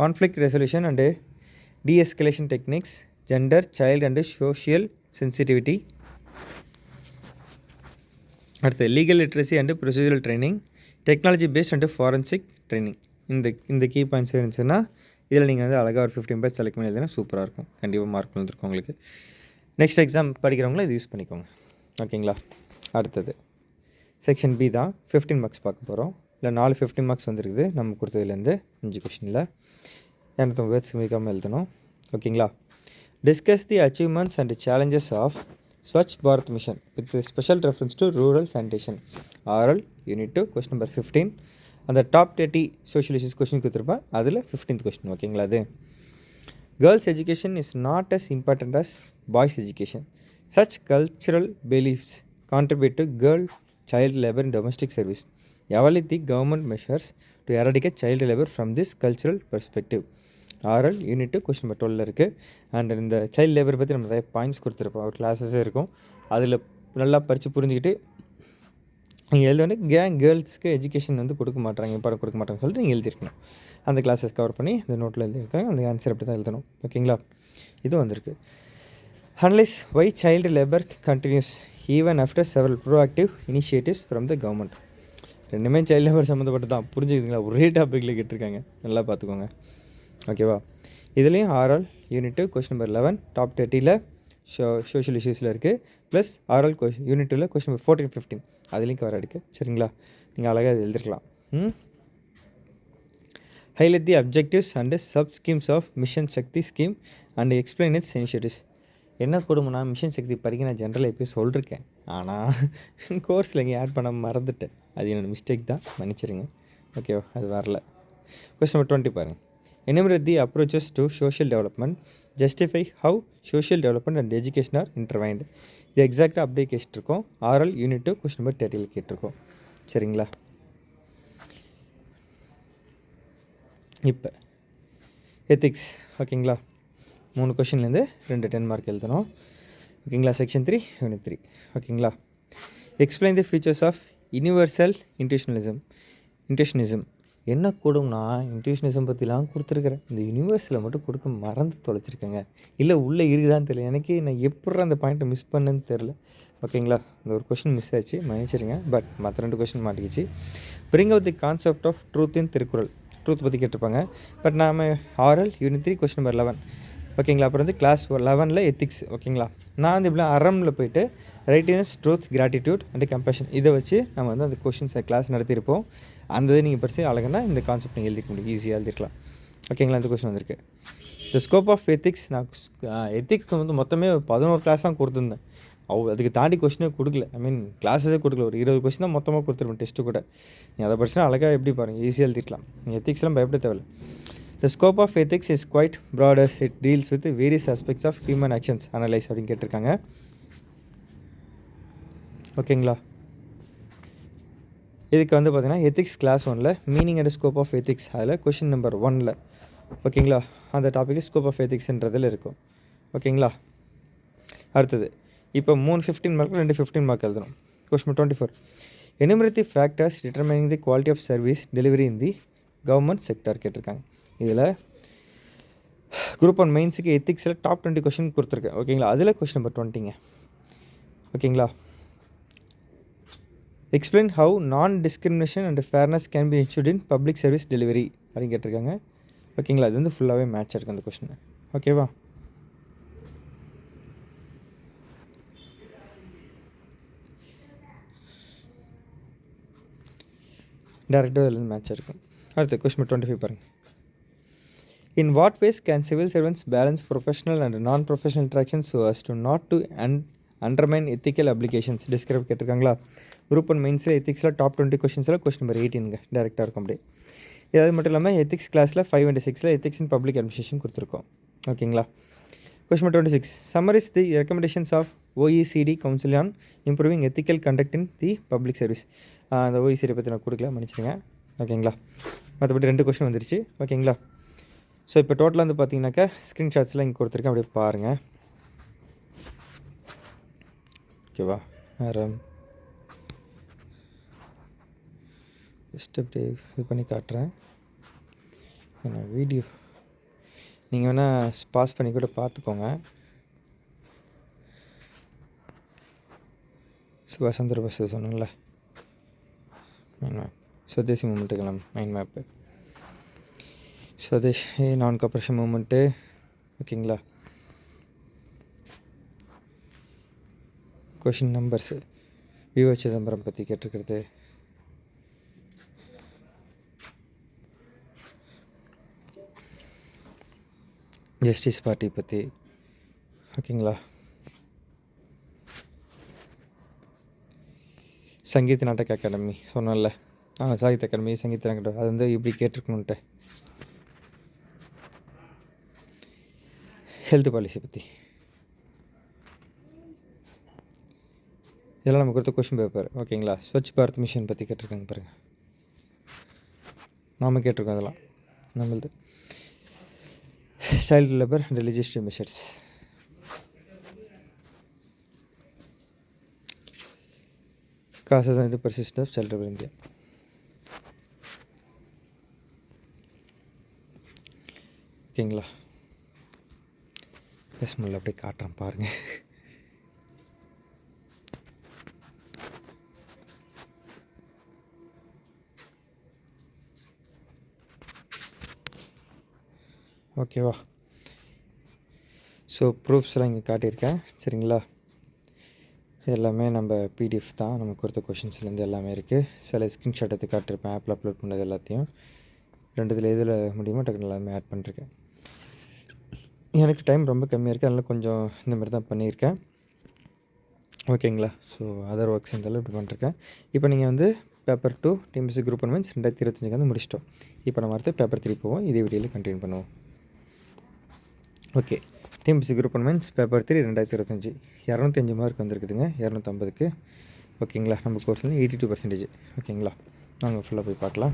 conflict resolution and de-escalation techniques, gender, child and social sensitivity. அடுத்து legal literacy and procedural training, technology based and forensic training. இந்த கீ பாயிண்ட்ஸ் இருந்துச்சுன்னா இதில் நீங்கள் வந்து அழகாக ஒரு 15 பாயிண்ட்ஸ் செலக்ட் பண்ணி எழுதினா சூப்பராக இருக்கும். கண்டிப்பாக மார்க் வந்துருக்கும் உங்களுக்கு. நெக்ஸ்ட் எக்ஸாம் படிக்கிறவங்கள இது யூஸ் பண்ணிக்கோங்க ஓகேங்களா. அடுத்தது செக்ஷன் பி தான் 15 மார்க்ஸ் பார்க்க போகிறோம். இல்லை 4 15 மார்க்ஸ் வந்துருக்குது நம்ம கொடுத்ததுலேருந்து 5 கொஷினில். எனக்கு வேர்ட்ஸ் மிகாமல் எழுதணும் ஓகேங்களா. Discuss the achievements and challenges of Swachh Bharat mission with special reference to rural sanitation. RL unit 2 question number 15. அந்த டாப் 30 சோஷியல் இஷ்யூஸ் கொஸ்டின் கொடுத்துருப்பேன், அதில் 15th கொஸ்டின் ஓகேங்களா. அது girls education is not as important as boys education. Such cultural beliefs contribute to girl child labour in domestic service. Evaluate the government measures to eradicate child labour from this cultural perspective. RL unit 2 question number 12 இருக்குது. அண்ட் இந்த சைல்டு லேபர் பற்றி நம்ம நிறைய பாயிண்ட்ஸ் கொடுத்துருப்போம், ஒரு கிளாஸஸே இருக்கும். அதில் நல்லா படித்து புரிஞ்சுக்கிட்டு நீங்கள் எழுதணும். கேர்ள்ஸ்க்கு எஜுகேஷன் வந்து கொடுக்க மாட்டாங்க, இம்பார்ட்டன் கொடுக்க மாட்டாங்கன்னு சொல்லிட்டு நீங்கள் எழுதியிருக்கணும். அந்த கிளாஸஸ் கவர் பண்ணி இந்த நோட்டில் எழுதியிருக்காங்க. அந்த ஆன்சர் அப்படி தான் எழுதணும் ஓகேங்களா. இது வந்திருக்கு. Analyse why child labour continues even after several proactive initiatives from the government. ரெண்டுமே சைல்டு லேபர் சம்மந்தப்பட்டு தான், புரிஞ்சுக்கிங்களா. ஒரே டாப்பிக்கில் கேட்டிருக்காங்க, நல்லா பார்த்துக்கோங்க ஓகேவா. இதுலேயும் RL unit 2 question number 11 top 30ல் சோஷியல் இஷ்யூஸில் இருக்குது. ப்ளஸ் ஆர்எல் யூனிட் 2ல் கொஸ்டின் நம்பர் 14 15 அதுலேயும் கவர் இருக்குது சரிங்களா. நீங்கள் அழகாக எழுதிருக்கலாம். Highlight the objectives and sub schemes of mission Shakti scheme and explain its initiatives. என்ன கொடுமைனா மிஷன் சக்தி படிக்க நான் ஜென்ரலாக எப்போயும் சொல்லியிருக்கேன், ஆனால் கோர்ஸில் இங்கே ஆட் பண்ண மறந்துட்டேன். அது என்னோடய மிஸ்டேக் தான், மன்னிச்சிருங்க ஓகேவா. அது வரல. கொஸ்டின் நம்பர் 20 பாருங்கள். Enumerate the approaches to social development. Justify how social development and education are intertwined. இது எக்ஸாக்டாக அப்படியே கேட்டிருக்கோம். ஆர்எல் யூனிட் 2 கொஸ்டின் நம்பர் 30 கேட்டிருக்கோம் சரிங்களா. இப்போ எத்திக்ஸ். ஓகேங்களா, 3 கொஷின்லேருந்து 2 10 மார்க் எழுதணும். ஓகேங்களா, செக்ஷன் 3 யூனிட் 3. ஓகேங்களா, explain the features of universal intuitionism. என்ன கொடும்னா, இன்ட்யூஷனிசம் பற்றிலாம் கொடுத்துருக்குறேன், இந்த யூனிவர்ஸில் மட்டும் கொடுக்க மறந்து தொலைச்சிருக்கேங்க. இல்லை உள்ளே இருக்குதான்னு தெரியல எனக்கு. நான் எப்படி அந்த பாயிண்ட்டை மிஸ் பண்ணேன்னு தெரில. ஓகேங்களா, இந்த ஒரு கொஷின் மிஸ் ஆச்சு, மன்னிச்சிருங்க. பட் மற்ற 2 கொஷின் மாட்டிக்கிச்சு. Bring out the concept of truth in Thirukkural. Truth பற்றி கேட்டிருப்பாங்க. பட் நாம் ஆரல் யூனிட் 3 கொஷின் நம்பர் 11. ஓகேங்களா, அப்புறம் வந்து கிளாஸ் 11ல் எத்திக்ஸ். ஓகேங்களா, நான் வந்து இப்படிலாம் அறமில் போயிட்டு rightness, truth, gratitude and compassion இதை வச்சு நம்ம வந்து அந்த கொஷின்ஸை கிளாஸ் நடத்தியிருப்போம். அந்த இதை நீங்கள் படித்து அழகுனா இந்த கான்செப்ட் நீங்கள் எழுதிக்க முடியும், ஈஸியாக எழுதிருக்கலாம். ஓகேங்களா, இந்த கொஷின் வந்திருக்கு. The scope of ethics. நான் எத்திக்ஸ்க்கு வந்து மொத்தமே 11 கிளாஸ் தான் கொடுத்துருந்தேன். அதுக்கு தாண்டி கொஷினே கொடுக்கல. ஐ மீன் கிளாஸஸே கொடுக்கல. ஒரு 20 கொஷின் தான் மொத்தமாக கொடுத்துருப்பேன் டெஸ்ட்டு கூட. நீ அதை படிச்சுனா அழகாக எப்படி பாருங்கள், ஈஸியாக எழுதிக்கலாம். நீங்கள் எத்திக்ஸ்லாம் பயப்பட தேவையில்லை. The scope of ethics is quite broaders. It deals with various aspects of human actions analyse அப்படின்னு கேட்டிருக்காங்க. ஓகேங்களா, இதுக்கு வந்து பார்த்திங்கன்னா எத்திக்ஸ் கிளாஸ் 1ல் meaning and scope of ethics, அதில் கொஷின் நம்பர் 1ல் ஓகேங்களா அந்த டாபிக் ஸ்கோப் ஆஃப் எத்திக்ஸ்ன்றதில் இருக்கும். ஓகேங்களா, அடுத்தது இப்போ 3 15 மார்க் 2 15 மார்க் எழுதணும். Question 24. Enumerate the factors determining the quality of service delivery in the government sector கேட்டிருக்காங்க. இதில் குரூப் 1 மெயின்ஸுக்கு எத்திக்ஸில் டாப் 20 கொஸ்டின் கொடுத்துருக்கேன். ஓகேங்களா, அதில் கொஸ்டின் நம்பர் 20ங்க. ஓகேங்களா, explain how non discrimination and fairness can be ensured in public service delivery அப்படின்னு கேட்டிருக்காங்க. ஓகேங்களா, அது வந்து ஃபுல்லாகவே மேட்ச் இருக்குது அந்த கொஸ்டின். ஓகேவா, டேரெக்டாக அதில் மேட்ச் இருக்கும். அடுத்து கொஸ்டின் 25 பாருங்கள். In what ways can civil servants balance professional and non professional interactions so as to not to undermine ethical applications describe கேட்டிருக்காங்களா. குரூப் 1 மெயின்ஸில் எத்திக்ஸில் டாப் 20 கொஸ்டின்ஸில் கொஸ்டின் நம்பர் 18ங்க டேரெக்டாக இருக்கும். அப்படியே இது மட்டும் இல்லாமல் எத்திக்ஸ் கிளாஸில் 5 and 6ல் எத்திக்ஸ் இன் பப்ளிக் அட்மினிஸ்ட்ரேஷன் கொடுத்துருக்கோம். ஓகேங்களா, question 26. Summarise the recommendations of OECD council on improving ethical conduct in the public service. அந்த OECD பற்றி நான் கொடுக்கல, மன்னிச்சிடுங்க. ஓகேங்களா, மற்றபடி 2 கொஸ்டின் வந்துருச்சு. ஓகேங்களா, ஸோ இப்போ டோட்டலாக வந்து பார்த்தீங்கன்னாக்கா ஸ்க்ரீன்ஷாட்ஸ்லாம் இங்கே கொடுத்துருக்கேன், அப்படியே பாருங்கள். ஓகேவா, வேறு ஜஸ்ட் அப்படியே இது பண்ணி காட்டுறேன். நான் வீடியோ நீங்கள் வேணால் பாஸ் பண்ணி கூட பார்த்துக்கோங்க. சுபாஷ் சந்திர போஸ் சொன்னல மைண்ட் மேப், ஸ்வதேசி மூமெண்ட்டுக்கெல்லாம் mind map, Swadeshi non cooperation movement. ஓகேங்களா, கொஷின் நம்பர்ஸு விவோ சிதம்பரம் பற்றி கேட்டிருக்கிறது. ஜஸ்டிஸ் பார்ட்டி பற்றி. ஓகேங்களா, சங்கீத் நாடக அகாடமி சொன்னல, சாகித்ய அகாடமி சங்கீத் அகாடமி, அது வந்து இப்படி கேட்டிருக்கணுன்ட்டு. ஹெல்த் பாலிசி பற்றி இதெல்லாம் நம்ம கொடுத்த கொஷின் பேப்பர். ஓகேங்களா, ஸ்வச் பாரத் மிஷன் பற்றி கேட்டிருக்காங்க பாருங்கள், நாம் கேட்டிருக்கோம் அதெல்லாம் நம்மளது. Child labour and legislative measures. Causes and persist of child labour India. ஓகேங்களா, பேச முடியல, அப்படியே காட்டுறேன் பாருங்கள். ஓகேவா, ஸோ ப்ரூஃப்ஸ்லாம் இங்கே காட்டியிருக்கேன். சரிங்களா, எல்லாமே நம்ம பிடிஎஃப் தான், நம்ம கொடுத்த கொஷின்ஸ்லேருந்து எல்லாமே இருக்குது. சில ஸ்க்ரீன்ஷாட் எடுத்து காட்டியிருப்பேன், ஆப்பில் அப்லோட் பண்ணது எல்லாத்தையும். 2 இதில் முடியுமோ டக்குனு எல்லாமே ஆட் பண்ணிருக்கேன். எனக்கு டைம் ரொம்ப கம்மியாக இருக்குது, அதனால் கொஞ்சம் இந்த மாதிரி தான் பண்ணியிருக்கேன். ஓகேங்களா, ஸோ அதர் ஒர்க்ஸ் இருந்தாலும் இப்படி பண்ணிருக்கேன். இப்போ நீங்கள் வந்து பேப்பர் 2 டிஎன்பிஎஸ்சி குரூப் 1 மெயின்ஸ் 2025 வந்து முடிச்சிட்டோம். இப்போ நம்ம அடுத்து பேப்பர் 3 போவோம், இதே வீடியோவில் கண்டினியூ பண்ணுவோம். Okay, TNPSC group 1 mains paper 3 2025 205 mark வந்திருக்குதுங்க 250க்கு. ஓகேங்களா, நம்ம கோர்ஸில் 82%. ஓகேங்களா, நாங்கள் ஃபுல்லாக போய் பார்க்கலாம்.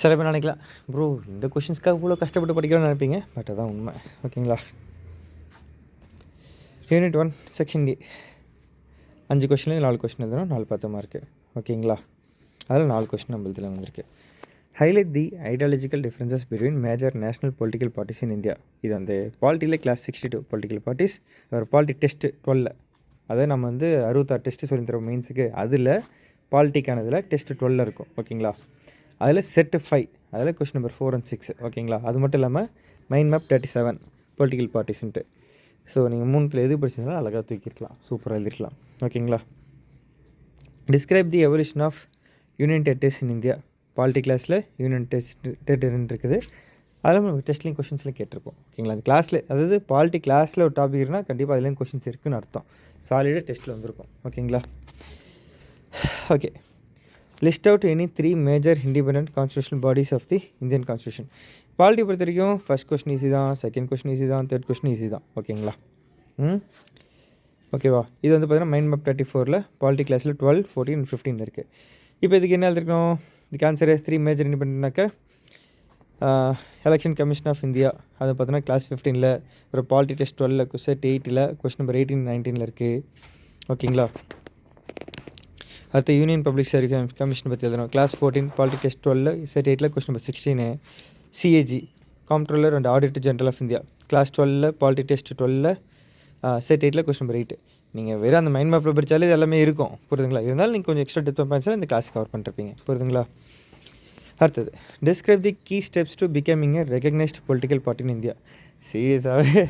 சில பேர் நினைக்கலாம், ப்ரோ இந்த கொஷின்ஸ்க்காக இவ்வளோ கஷ்டப்பட்டு படிக்கணும்னு நினைப்பீங்க. பட் அதான் உண்மை. ஓகேங்களா. யூனிட் 1 செக்ஷன் டி 5 கொஷின்லேருந்து 4 கொஷின் எழுதணும். 4 10 மார்க்கு. ஓகேங்களா. அதில் 4 கொஷின் நம்ம இதில் வந்திருக்கு. ஹைலைட் தி ideological differences between major national political parties இன் இந்தியா. இது அந்த பாலிட்டியில் கிளாஸ் 62 பொலிட்டிக்கல் பார்ட்டிஸ் ஒரு பாலிட்டி டெஸ்ட்டு 12. அதை நம்ம வந்து 66 டெஸ்ட்டு சொல்லி தரோம் மெயின்ஸுக்கு. அதில் பாலிட்டிக்கானதில் டெஸ்ட்டு 12 இருக்கும். ஓகேங்களா. அதில் செட்டு 5, அதில் கொஷின் நம்பர் 4 and 6. ஓகேங்களா. அது மட்டும் இல்லாமல் மைண்ட் மேப் 37 பொலிட்டிக்கல் பார்ட்டிஸ்ன்ட்டு. ஸோ நீங்கள் 3த்தில் எது படிச்சிருந்தாலும் அழகாக தூக்கிருக்கலாம், சூப்பராக எழுதிருக்கலாம். ஓகேங்களா. Describe the evolution of union territories in India. Polity கிளாஸில் யூனியன் டெரிட்டரின்னு இருக்குது. அதில் நம்ம டெஸ்ட்லையும் கொஷின்ஸ்லாம் கேட்டிருப்போம். ஓகேங்களா. அந்த கிளாஸில் அதாவது பாலிட்டி கிளாஸில் ஒரு டாபிக் இருந்தால் கண்டிப்பாக அதுலேயும் கொஷின்ஸ் இருக்குதுன்னு அர்த்தம். சாலிடாக டெஸ்ட்டில் வந்திருக்கும். ஓகேங்களா. Okay. List out any 3 major independent constitutional bodies of the Indian constitution. Polity பொறுத்த வரைக்கும் ஃபஸ்ட் கொஸ்டின் ஈஸி தான், செகண்ட் கொஸ்டின் ஈஸி தான், தேர்ட் கொஸ்டின் ஈஸி தான். ஓகேங்களா. ஓகேவா. இது வந்து பார்த்தீங்கன்னா மைண்ட் மேப் 34ல் பாலிட்டி கிளாஸில் 12, 14 and 15 இருக்குது. இப்போ இதுக்கு என்ன எழுதிருக்கணும்? இதுக்கு ஆன்சரு 3 மேஜர் இண்டிபெண்டன்ட்னாக்க எலெக்ஷன் கமிஷன் ஆஃப் இந்தியா. அது பார்த்தீங்கன்னா கிளாஸ் 15ல், ஒரு பாலிட்டி டெஸ்ட் 12ல், செட் 8ல், கொஸ்டின் நம்பர் 18 19ல் இருக்குது. ஓகேங்களா. அடுத்து யூனியன் பப்ளிக் சர்வீஸ் கமிஷன் பற்றி எழுதணும். கிளாஸ் 14 பாலிட்டி டெஸ்ட் 12ல், செட் 8ல், question number 16. CAG comptroller and auditor general of India. Class 12ல் பாலிட்டி டெஸ்ட் 12ல், செட் 8ல், கொஸ்டின் நம்பர் 8. நீங்கள் வேறு அந்த மைண்ட் மேப்பில் படித்தாலே இது எல்லாமே இருக்கும். புரியுதுங்களா. இருந்தாலும் நீங்கள் கொஞ்சம் எக்ஸ்ட்ரா டிப் பாயிண்ட்ஸில் இந்த கிளாஸ் கவர் பண்ணிருப்பீங்க. புரியுதுங்களா. அடுத்தது describe the key steps to becoming a recognised political party in India. சீரியஸாகவே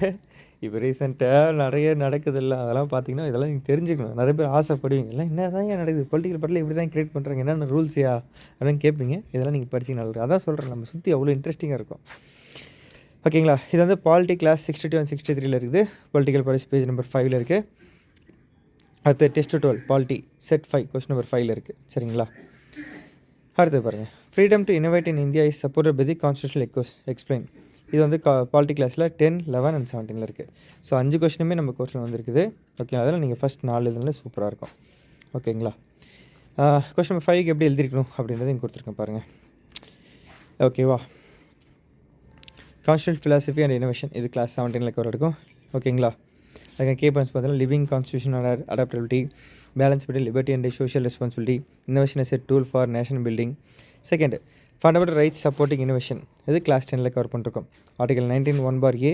இப்போ ரீசெண்டாக நிறைய நடக்குது இல்லை, அதெல்லாம் பார்த்தீங்கன்னா இதெல்லாம் நீங்கள் தெரிஞ்சுக்கணும். நிறைய பேர் ஆசைப்படுவீங்க, எல்லாம் என்ன தான் நடக்குது பொலிட்டிக்கல் பார்ட்டியில் இப்படி தான் கிரியேட் பண்ணுறாங்க, என்னென்ன ரூல்ஸியா அப்படின்னு கேட்பீங்க. இதெல்லாம் நீங்கள் படிச்சிங்க நல்லது. அதான் சொல்கிறேன், நம்ம சுற்றி அவ்வளோ இன்ட்ரெஸ்டிங்காக இருக்கும். ஓகேங்களா. இது வந்து பாலிட்டி கிளாஸ் 62 and 63ல் இருக்குது. பொலிட்டிக்கல் பார்ட்டிஸ் பேஜ் நம்பர் 5ல் இருக்குது. அடுத்து test 12 polity set 5 question number 5ல் இருக்குது. சரிங்களா. அடுத்து பாருங்கள், freedom to innovate in India is supported by the constitutional explain. இது வந்து பாலிட்டி கிளாஸில் 10, 11 and 17ல் இருக்குது. ஸோ 5 கொஸ்டினுமே நம்ம கோர்ஸில் வந்துருக்குது. ஓகே. அதில் நீங்கள் ஃபஸ்ட் 4 இதுல சூப்பராக இருக்கும். ஓகேங்களா. கொஸ்டின் நம்பர் 5க்கு எப்படி எழுதிருக்கணும் அப்படின்றத இங்கே கொடுத்துருக்கேன் பாருங்கள். ஓகேவா. கான்ஸ்டியூஷனல் ஃபிலாசபி அண்ட் இன்னோவேஷன், இது கிளாஸ் 17ல் கவர் இருக்கும். ஓகேங்களா. அதுக்கு கே பாயிண்ட்ஸ் பார்த்தீங்கன்னா living constitution adaptability, balance between liberty and social responsibility, innovation is a tool for national building. Second fundamental rights supporting innovation, இது கிளாஸ் 10ல் கவர் பண்ணிருக்கோம். Article 19 1/A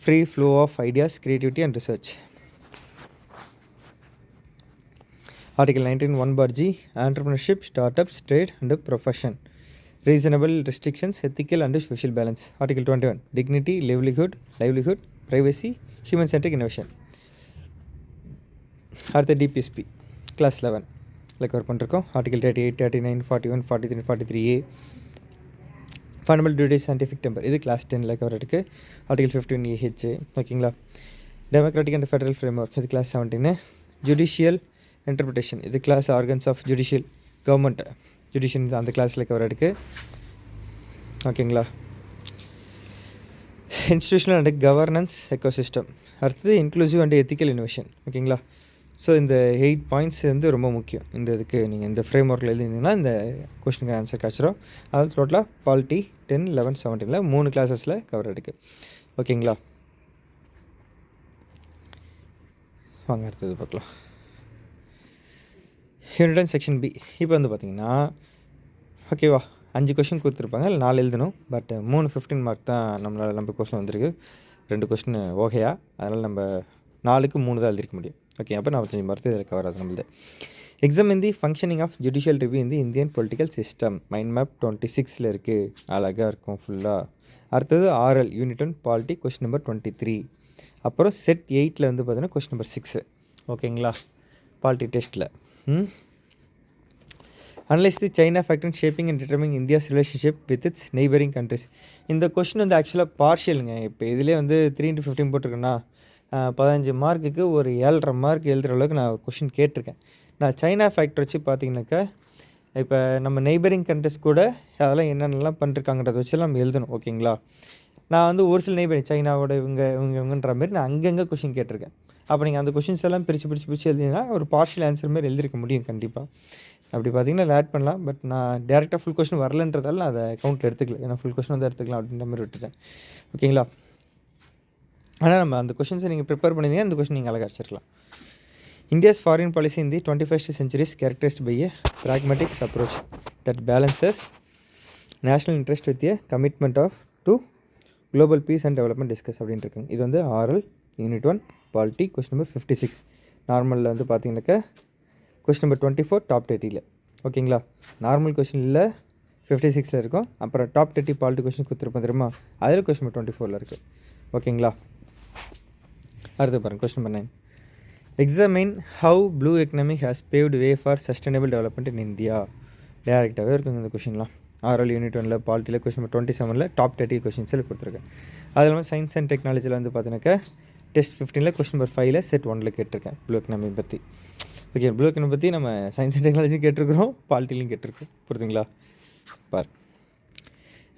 free flow of ideas, creativity and research. Article 19 1/G entrepreneurship, start ups, trade and profession, reasonable restrictions, ethical and social balance. Article 21 dignity, livelihood, privacy, human centric innovation. அடுத்த டிபிஎஸ்பி கிளாஸ் 11ல் கவர் பண்ணிருக்கோம். Article 38 39 41 43 43A fundamental duties scientific temper, இது கிளாஸ் 10ல் கவர் இருக்குது. Article 15 AH. ஓகேங்களா. Democratic and federal framework, இது கிளாஸ் 17. ஜுடிஷியல் இன்டர்பிரிட்டேஷன், இது class organs of judicial government judicial, அந்த கிளாஸில் கவர் இருக்குது. ஓகேங்களா. இன்ஸ்டியூஷனல் அண்ட் கவர்னன்ஸ் எக்கோசிஸ்டம், அடுத்தது இன்க்ளூசிவ் அண்ட் எத்திக்கல் இன்னோவேஷன். ஓகேங்களா. ஸோ இந்த 8 பாயிண்ட்ஸ் வந்து ரொம்ப முக்கியம். இந்த இதுக்கு நீங்கள் இந்த ஃப்ரேம் ஒர்க்கில் எழுதிங்கன்னா இந்த கொஸ்டினுக்கு ஆன்சர் கிடச்சிரும். அதாவது டோட்டலாக பாலிட்டி 10, 11, 17ல் 3 கிளாஸஸில் கவர் இருக்குது. ஓகேங்களா. வாங்க அடுத்தது பார்க்கலாம். Unit section B. இப்போ வந்து பார்த்தீங்கன்னா ஓகேவா 5 கொஸ்டின் கொடுத்துருப்பாங்க, இல்லை 4 எழுதணும். பட் 3 15 மார்க் தான் நம்மளால் நம்ம கொஸ்டின் வந்திருக்கு. 2 கொஸ்டின் ஓகேயா, அதனால் நம்ம 4க்கு 3 தான் எழுதிருக்க முடியும். ஓகே. அப்போ 45 மார்க் இதில் கவர் ஆகுது நம்மளது. Examine the functioning of judicial review in the Indian political system, mind map 26ல் இருக்குது. அழகாக இருக்கும் ஃபுல்லாக. அடுத்தது RL unit 1 polity question number 23. அப்புறம் செட் 8ல் வந்து பார்த்தீங்கன்னா கொஸ்டின் நம்பர் 6. ஓகேங்களா. பாலிட்டி டெஸ்ட்டில் analyse the China factor in shaping and determining India's relationship with its neighbouring countries. இந்த கொஸ்டின் வந்து ஆக்சுவலாக பார்ஷியலுங்க. இப்போ இதிலே வந்து 3 into 15 போட்டிருக்கேன்னா 15 மார்க்குக்கு ஒரு 7.5 மார்க் எழுதுகிற அளவுக்கு நான் கொஷின் கேட்டிருக்கேன். நான் சைனா ஃபேக்டர் வச்சு பார்த்தீங்கன்னாக்கா இப்போ நம்ம நெய்பரிங் கண்ட்ரிஸ் கூட அதெல்லாம் என்னென்னலாம் பண்ணிருக்காங்கன்றத வச்சு நம்ம எழுதணும். ஓகேங்களா. நான் வந்து ஒரு சில நெய்பர் சைனாவோட இவங்கன்ற மாதிரி நான் அங்கங்கே கொஷின் கேட்டிருக்கேன். அப்போ நீங்கள் அந்த கொஷின்ஸ் எல்லாம் பிரித்து எழுதினா ஒரு பார்ஷியல் ஆன்சர் மாதிரி எழுதிருக்க முடியும் கண்டிப்பாக. அப்படி பார்த்தீங்கன்னா அதை ஆட் பண்ணலாம். பட் நான் டேரெக்டாக ஃபுல் கொஷின் வரலன்றதால நான் அதை கவுண்ட்டில் எடுத்துக்கல. ஏன்னா ஃபுல் கொஷின் வந்து எடுத்துக்கலாம் அப்படின்ற மாதிரி விட்டுட்டேன். ஓகேங்களா? ஆனால் நம்ம அந்த கொஷின்ஸை நீங்கள் ப்ரிப்பேர் பண்ணிங்கன்னா அந்த கொஷின் நீங்கள் அழகாக அடிச்சிருக்கலாம். India's foreign policy in the 21st century is characterized by a pragmatic approach that balances national interest with a commitment to global peace and development discuss அப்படின்ட்டு இருக்குங்க. இது வந்து ஆரல் யூனிட் 1 பாலிட்டி கொஸ்டின் நம்பர் 56. நார்மலில் வந்து பார்த்தீங்கன்னாக்கா கொஸ்டின் நம்பர் 24 டாப் 30ல். ஓகேங்களா? நார்மல் கொஸ்டினில் 56ல் இருக்கும். அப்புறம் டாப் 30 பாலிட்டி கொஸ்டின் கொடுத்துருப்போம் தெரியுமா, அதில் கொஸ்டின் நம்பர் 24ல் இருக்குது. ஓகேங்களா? அடுத்து பாருங்கள் question number 9. Examine how blue economy has paved way for sustainable development in India. டேரெக்டாகவே இருக்குங்க இந்த கொஷின்லாம். ஆர்எல் யூனிட் 1ல் பாலிட்டியில் கொஸ்டின் நம்பர் 27ல் டாப் 30 கொஷின்ஸில் கொடுத்துருக்கேன். அது இல்லாமல் சயின்ஸ் அண்ட் டெக்னாலஜியில் வந்து பார்த்தீங்கன்னாக்கா டெஸ்ட் 15ல் கொஸ்டின் நம்பர் 5ல் செட் 1ல் கேட்டிருக்கேன் ப்ளூ எக்கனாமி பற்றி. ஓகே, ப்ளூ எக்கனாமி பற்றி நம்ம சயின்ஸ் அண்ட் டெக்னாலஜியும் கேட்டிருக்கிறோம், பாலிட்டிலையும் கேட்டிருக்கோம். புரியுதுங்களா? பார்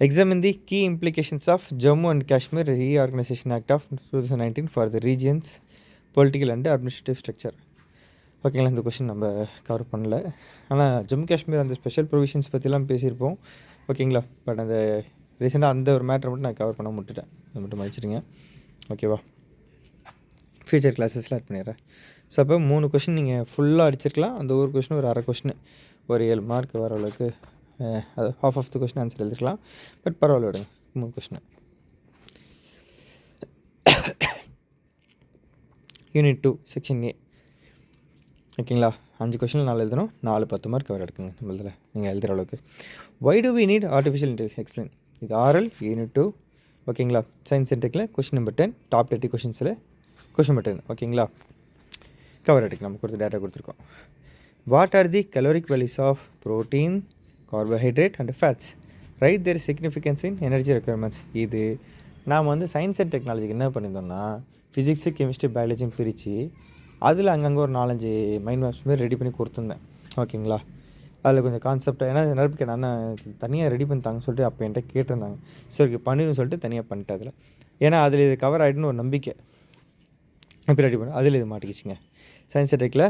examine the key implications of Jammu and Kashmir reorganisation act of 2019 for the regions political and administrative structure. ஓகேங்களா? இந்த கொஷின் நம்ம கவர் பண்ணல. ஆனால் ஜம்மு காஷ்மீர் அந்த ஸ்பெஷல் ப்ரொவிஷன்ஸ் பற்றிலாம் பேசியிருப்போம். ஓகேங்களா? பட் அந்த ரீசெண்டாக அந்த ஒரு மேட்டரை மட்டும் நான் கவர் பண்ண விட்டுட்டேன். அதை மட்டும் மதிச்சிடுங்க. ஓகேவா? ஃபியூச்சர் கிளாஸஸில் ஆட் பண்ணிடுறேன். ஸோ அப்போ 3 கொஷின் நீங்கள் ஃபுல்லாக அடிச்சிருக்கலாம். அந்த ஒரு கொஷின் ஒரு அரை கொஷின் ஒரு 7 மார்க் வர அளவுக்கு அது half of the question answer எழுதிக்கலாம். பட் பரவாயில்ல விடுங்க. 3 கொஷின். யூனிட் 2 செக்ஷன் ஏ. ஓகேங்களா? 5 கொஷினில் 4 எழுதணும். 4 10 மார்க் கவர் எடுக்குங்க நம்ம இதில் நீங்கள் எழுதுகிற அளவுக்கு. Why do we need artificial intelligence explain. இது ஆர்எல் யூனிட் 2. ஓகேங்களா? சயின்ஸ் அண்ட் டெக்கில் கொஷின் நம்பர் 10 டாப் 30 கொஷின்ஸில் கொஷின் நம்பர் 10. ஓகேங்களா? கவர் எடுக்கு நம்ம கொடுத்து டேட்டா கொடுத்துருக்கோம். What are the caloric values of protein, carbohydrate and fats, write their significance in energy requirements. இது நாம் வந்து சயின்ஸ் அண்ட் டெக்னாலஜிக்கு என்ன பண்ணியிருந்தோம்னா ஃபிசிக்ஸு கெமிஸ்ட்ரி பயாலஜியும் பிரித்து அதில் அங்கங்கே ஒரு 4-5 மைண்ட் மேப்ஸ் மாதிரி ரெடி பண்ணி கொடுத்துருந்தேன். ஓகேங்களா? அதில் கொஞ்சம் கான்செப்டாக ஏன்னா நிரப்பிக்க நான் தனியாக ரெடி பண்ணித்தாங்கன்னு சொல்லிட்டு அப்போ என்கிட்ட கேட்டிருந்தாங்க. ஸோ இதுக்கு பண்ணிடுன்னு சொல்லிட்டு தனியாக பண்ணிட்டேன் அதில். ஏன்னா அதில் இது கவர் ஆகிடுன்னு ஒரு நம்பிக்கை அப்படி ரெடி பண்ண அதில் இது மாட்டிக்கிச்சிங்க. சயின்ஸ் அண்ட் டெக்கில்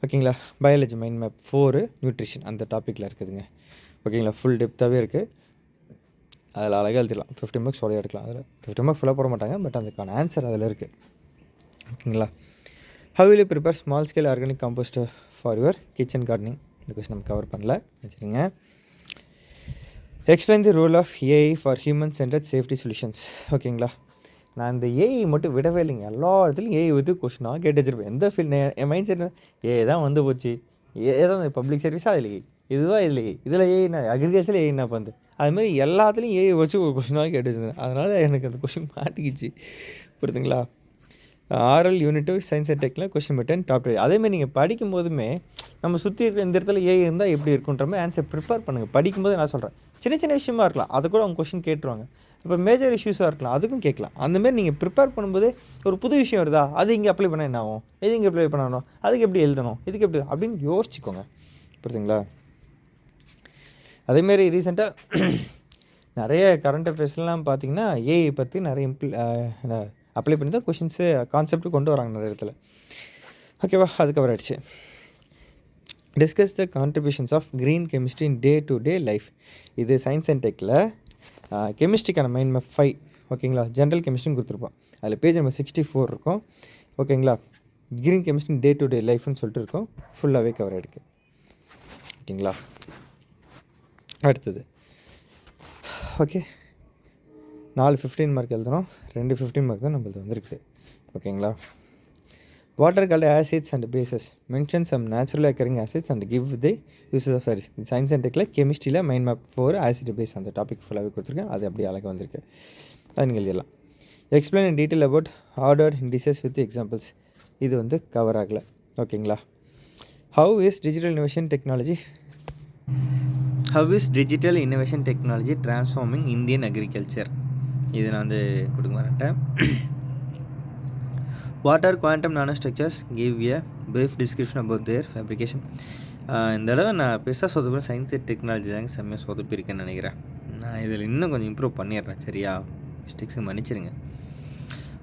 ஓகேங்களா? பயாலஜி மைண்ட் மேப் 4 நியூட்ரிஷன் அந்த டாப்பிக்கில் இருக்குதுங்க. ஓகேங்களா? ஃபுல் டெப்த்தாகவே இருக்குது. அதில் அழகாக எழுதிடலாம். 50 மார்க்ஸ் சொல்ல எடுக்கலாம். அதில் 50 மார்க் ஃபுல்லாக போட மாட்டாங்க. பட் அதுக்கான ஆன்சர் அதில் இருக்குது. ஓகேங்களா? How will you prepare small scale organic compost for your kitchen gardening. இந்த கொஸ்டின் நம்ம கவர் பண்ணல, வச்சுருங்க. Explain the role of AI for human centred safety solutions. ஓகேங்களா? நான் இந்த ஏஐ மட்டும் விடவே இல்லைங்க. எல்லா இடத்துலையும் ஏஐ வந்து கொஸ்டினாக கேட்டு வச்சுருப்பேன். எந்த ஃபீல்டு என் மைண்ட் செட் ஏஐ தான் வந்து போச்சு. ஏஐ தான் பப்ளிக் சர்வீஸாக இல்லையே, இதுவாக இல்லையே, இதில் ஏஐனா அக்ரிகல்ச்சரில் ஏஐனா வந்து அதுமாதிரி எல்லாத்துலேயும் ஏஐ வச்சு ஒரு கொஸ்டினாக கேட்டு வச்சுருந்தேன். அதனால் எனக்கு அந்த கொஸ்டின் மாட்டிக்கிச்சு. புரியுதுங்களா? ஆர்எல் யூனிட் 2 சயின்ஸ் அண்ட் டெக்கில் கொஸ்டின் நம்பர் 10 டாப் 10. அதேமாதிரி நீங்கள் படிக்கும் போதுமே நம்ம சுற்றி இருக்கிற இந்த இடத்துல ஏஐ இருந்தால் எப்படி இருக்குன்ற மாதிரி ஆன்சர் ப்ரிப்பேர் பண்ணுங்கள். படிக்கும்போது நான் சொல்கிறேன், சின்ன சின்ன விஷயமா இருக்கலாம், அதை கூட அவங்க கொஸ்டின் கேட்டுருவாங்க. இப்போ மேஜர் இஷ்யூஸாக இருக்கலாம், அதுக்கும் கேட்கலாம். அந்தமாரி நீங்கள் ப்ரிப்பேர் பண்ணும்போது ஒரு புது விஷயம் வருதா, அது இங்கே அப்ளை பண்ணால் என்ன ஆகும், எது இங்கே அப்ளை பண்ணணும், அதுக்கு எப்படி எழுதணும், இதுக்கு எப்படி அப்படின்னு யோசிச்சுக்கோங்க. புரியுதுங்களா? அதேமாரி ரீசெண்டாக நிறைய கரண்ட் அஃபேர்ஸ்லாம் பார்த்தீங்கன்னா ஏஐ பற்றி நிறைய அப்ளை பண்ணி தான் கொஷின்ஸு கான்செப்ட்டு கொண்டு வராங்க நிறைய இடத்துல. ஓகேவா? அது கவர் ஆகிடுச்சு. Discuss the contributions of green chemistry in day to day life. இது சயின்ஸ் அண்ட் டெக்கில் கெமிஸ்ட்ரிக்கான மைண்ட் மேப் 5. ஓகேங்களா? ஜென்ரல் கெமிஸ்ட்ரின்னு கொடுத்துருப்போம். அதில் பேஜ் நம்பர் 64 இருக்கும். ஓகேங்களா? Green chemistry day to day லைஃப்னு சொல்லிட்டு இருக்கும். ஃபுல்லாகவே கவர் ஆகிடுக்கு. ஓகேங்களா? அடுத்தது ஓகே 4 15 மார்க் எழுதுகிறோம். 2 15 மார்க் தான் நம்மளுக்கு வந்துருக்கு. ஓகேங்களா? What are called acids and bases. Mention some natural occurring acids and give the uses of acids. Science and டெக்கில் கெமிஸ்ட்ரியில் மைண்ட் மேப் 4 ஆசிட் பேஸ் அந்த டாபிக் ஃபுல்லாகவே கொடுத்துருக்கேன். அது அப்படியே அழகாக வந்திருக்கு. அது நீங்கள் எழுதிடலாம். Explain in detail about ordered indices with examples. இது வந்து கவர் ஆகலை. ஓகேங்களா? How is digital innovation technology transforming Indian agriculture. இது நான் வந்து கொடுக்க மாட்டேன். What are quantum nano structures, give a brief description about their fabrication. இந்த தடவை நான் பெருசாக சொதப்பேன். சயின்ஸ் அண்ட் டெக்னாலஜி தாங்க செம்மையாக சொதப்பிருக்கேன்னு நினைக்கிறேன். நான் இதில் இன்னும் கொஞ்சம் இம்ப்ரூவ் பண்ணிடுறேன். சரியா? மிஸ்டேக்ஸை மன்னிச்சிருங்க.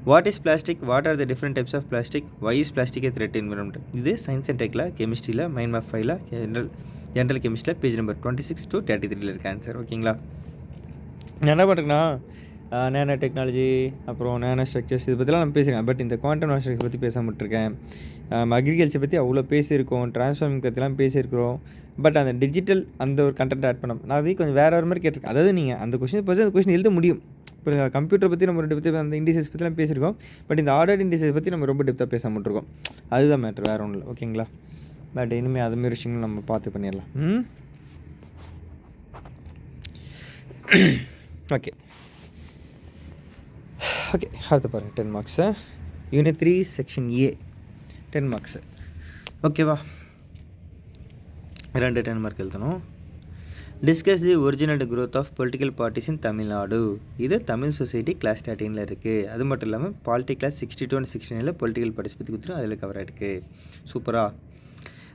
What is plastic, what are the different types of plastic, why is plastic a threat environment. இது சயின்ஸ் அண்ட் டெக்கில், கெமிஸ்ட்ரியில், மைண்ட் மேப் 5ல், ஜென்ரல் கெமிஸ்ட்ரியில் பேஜ் நம்பர் 26 to 33 இருக்க ஆன்சர். ஓகேங்களா. நான் என்ன பண்ணுறேன்னா நேனோ டெக்னாலஜி அப்புறம் நேனோ ஸ்ட்ரக்சர்ஸ் இதை பற்றிலாம் நான் பேசுகிறேன். பட் இந்த குவாண்டம் ஸ்ட்ரக்சர் பற்றி பேசாமல் இருக்கேன். அக்ரிகல்ச்சர் பற்றி அவ்வளோ பேசியிருக்கோம், டிரான்ஸ்ஃபார்மிங் பற்றிலாம் பேசியிருக்கிறோம். பட் அந்த டிஜிட்டல் அந்த ஒரு கண்டென்ட் ஆட் பண்ணோம். நான் கொஞ்சம் வேறு மாதிரி கேட்டிருக்கேன். அதாவது நீங்கள் அந்த கொஸ்டின் பற்றி அந்த கொஸ்டின் எழுத முடியும். இப்போ கம்ப்யூட்டர் பற்றி நம்ம 2 பற்றி அந்த இண்டிசஸ் பற்றிலாம் பேசியிருக்கோம். பட் இந்த ஆர்டர் இண்டிசஸ் பற்றி நம்ம ரொம்ப டெப்த்தாக பேச மாட்டிருக்கோம். அதுதான் மேட்ரு, வேறு ஒன்றும் இல்லை. ஓகேங்களா. பட் இனிமேல் அதுமாரி விஷயங்கள் நம்ம பார்த்து பண்ணிடலாம். ஓகே ஓகே அடுத்து பாருங்கள் 10 marks. Unit 3 section A 10 marks. ஓகேவா. 2 10 மார்க் எழுதணும். Discuss the original growth of political parties in Tamil Nadu. இது தமிழ் சொசைட்டி கிளாஸ் 13ல் இருக்குது. அது மட்டும் இல்லாமல் பாலிட்டி கிளாஸ் 62 and 69ல் பொலிட்டிக்கல் பார்ட்டிஸ் பற்றி கொடுத்துரும், அதில் கவர் ஆகிருக்கு. சூப்பரா.